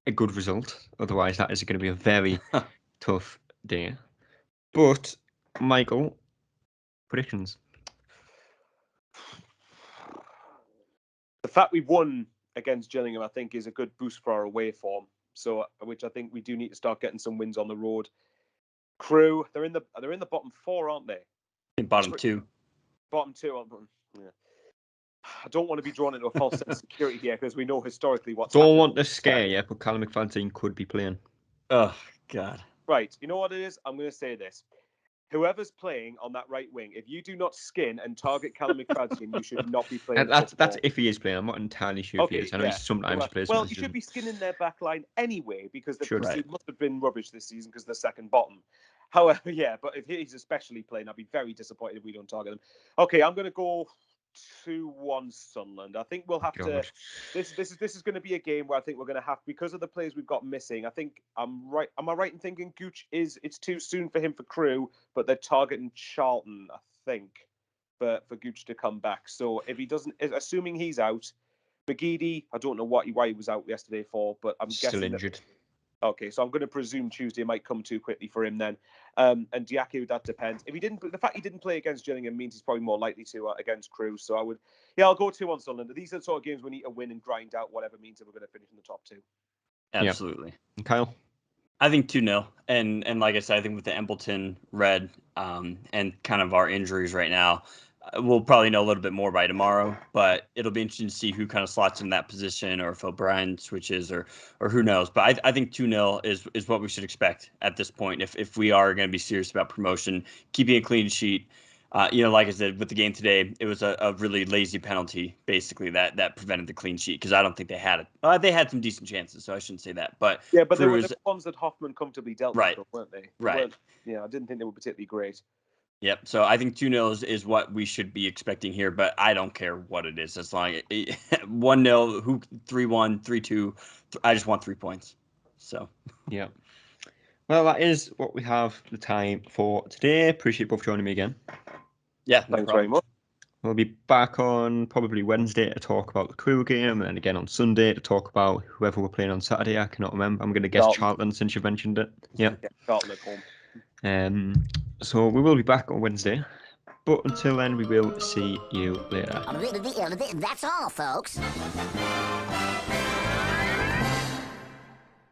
a good result. Otherwise, that is going to be a very tough day. But, Michael, predictions. The fact we won against Gillingham, I think, is a good boost for our away form. So, which I think we do need to start getting some wins on the road. Crewe, they're in the bottom 4, aren't they? In bottom 2. Bottom 2. Yeah. I don't want to be drawn into a false sense of security here because we know historically what's happened. Don't want to scare you, but Callum McFadden could be playing. Oh, God. Right. You know what it is? I'm going to say this. Whoever's playing on that right wing, if you do not skin and target Callum McFadden, you should not be playing. That's if he is playing. I'm not entirely sure if he is. I know he sometimes plays. Well, he should be skinning their back line anyway because the must have been rubbish this season because they're second bottom. However, yeah, but if he's especially playing, I'd be very disappointed if we don't target him. Okay, I'm going to go 2-1 Sunderland. I think we'll have to. This is going to be a game where I think we're going to have, because of the players we've got missing. I think I'm right. Am I right in thinking Gooch it's too soon for him for Crewe, but they're targeting Charlton, I think, for Gooch to come back. So if he doesn't, assuming he's out, McGeady, I don't know why he was out yesterday for, but I'm still guessing injured. Okay, so I'm going to presume Tuesday might come too quickly for him then. And Diaku, that depends. If he didn't, the fact he didn't play against Gillingham means he's probably more likely to against Crewe. So I'll go 2-1 Sunderland. These are the sort of games we need to win and grind out whatever means that we're going to finish in the top 2. Absolutely. Yep. Kyle? I think 2-0. And like I said, I think with the Embleton red and kind of our injuries right now, we'll probably know a little bit more by tomorrow, but it'll be interesting to see who kind of slots in that position, or if O'Brien switches, or who knows. But I think 2-0 is what we should expect at this point if we are going to be serious about promotion, keeping a clean sheet. Like I said, with the game today, it was a really lazy penalty, basically, that prevented the clean sheet, because I don't think they had it. They had some decent chances, so I shouldn't say that. But yeah, but they were the ones that Hoffman comfortably dealt with, weren't they? Right. Yeah, I didn't think they were particularly great. Yep. So I think 2-0 is what we should be expecting here, but I don't care what it is. As long as 1-0, 3-1, 3-2, I just want 3 points. So yeah. Well, that is what we have the time for today. Appreciate both joining me again. Yeah, thanks very much. We'll be back on probably Wednesday to talk about the Crewe game, and then again on Sunday to talk about whoever we're playing on Saturday. I cannot remember. I'm going to guess Charlton since you mentioned it. Yeah, Charlton at home. So we will be back on Wednesday, but until then, we will see you later. That's all, folks.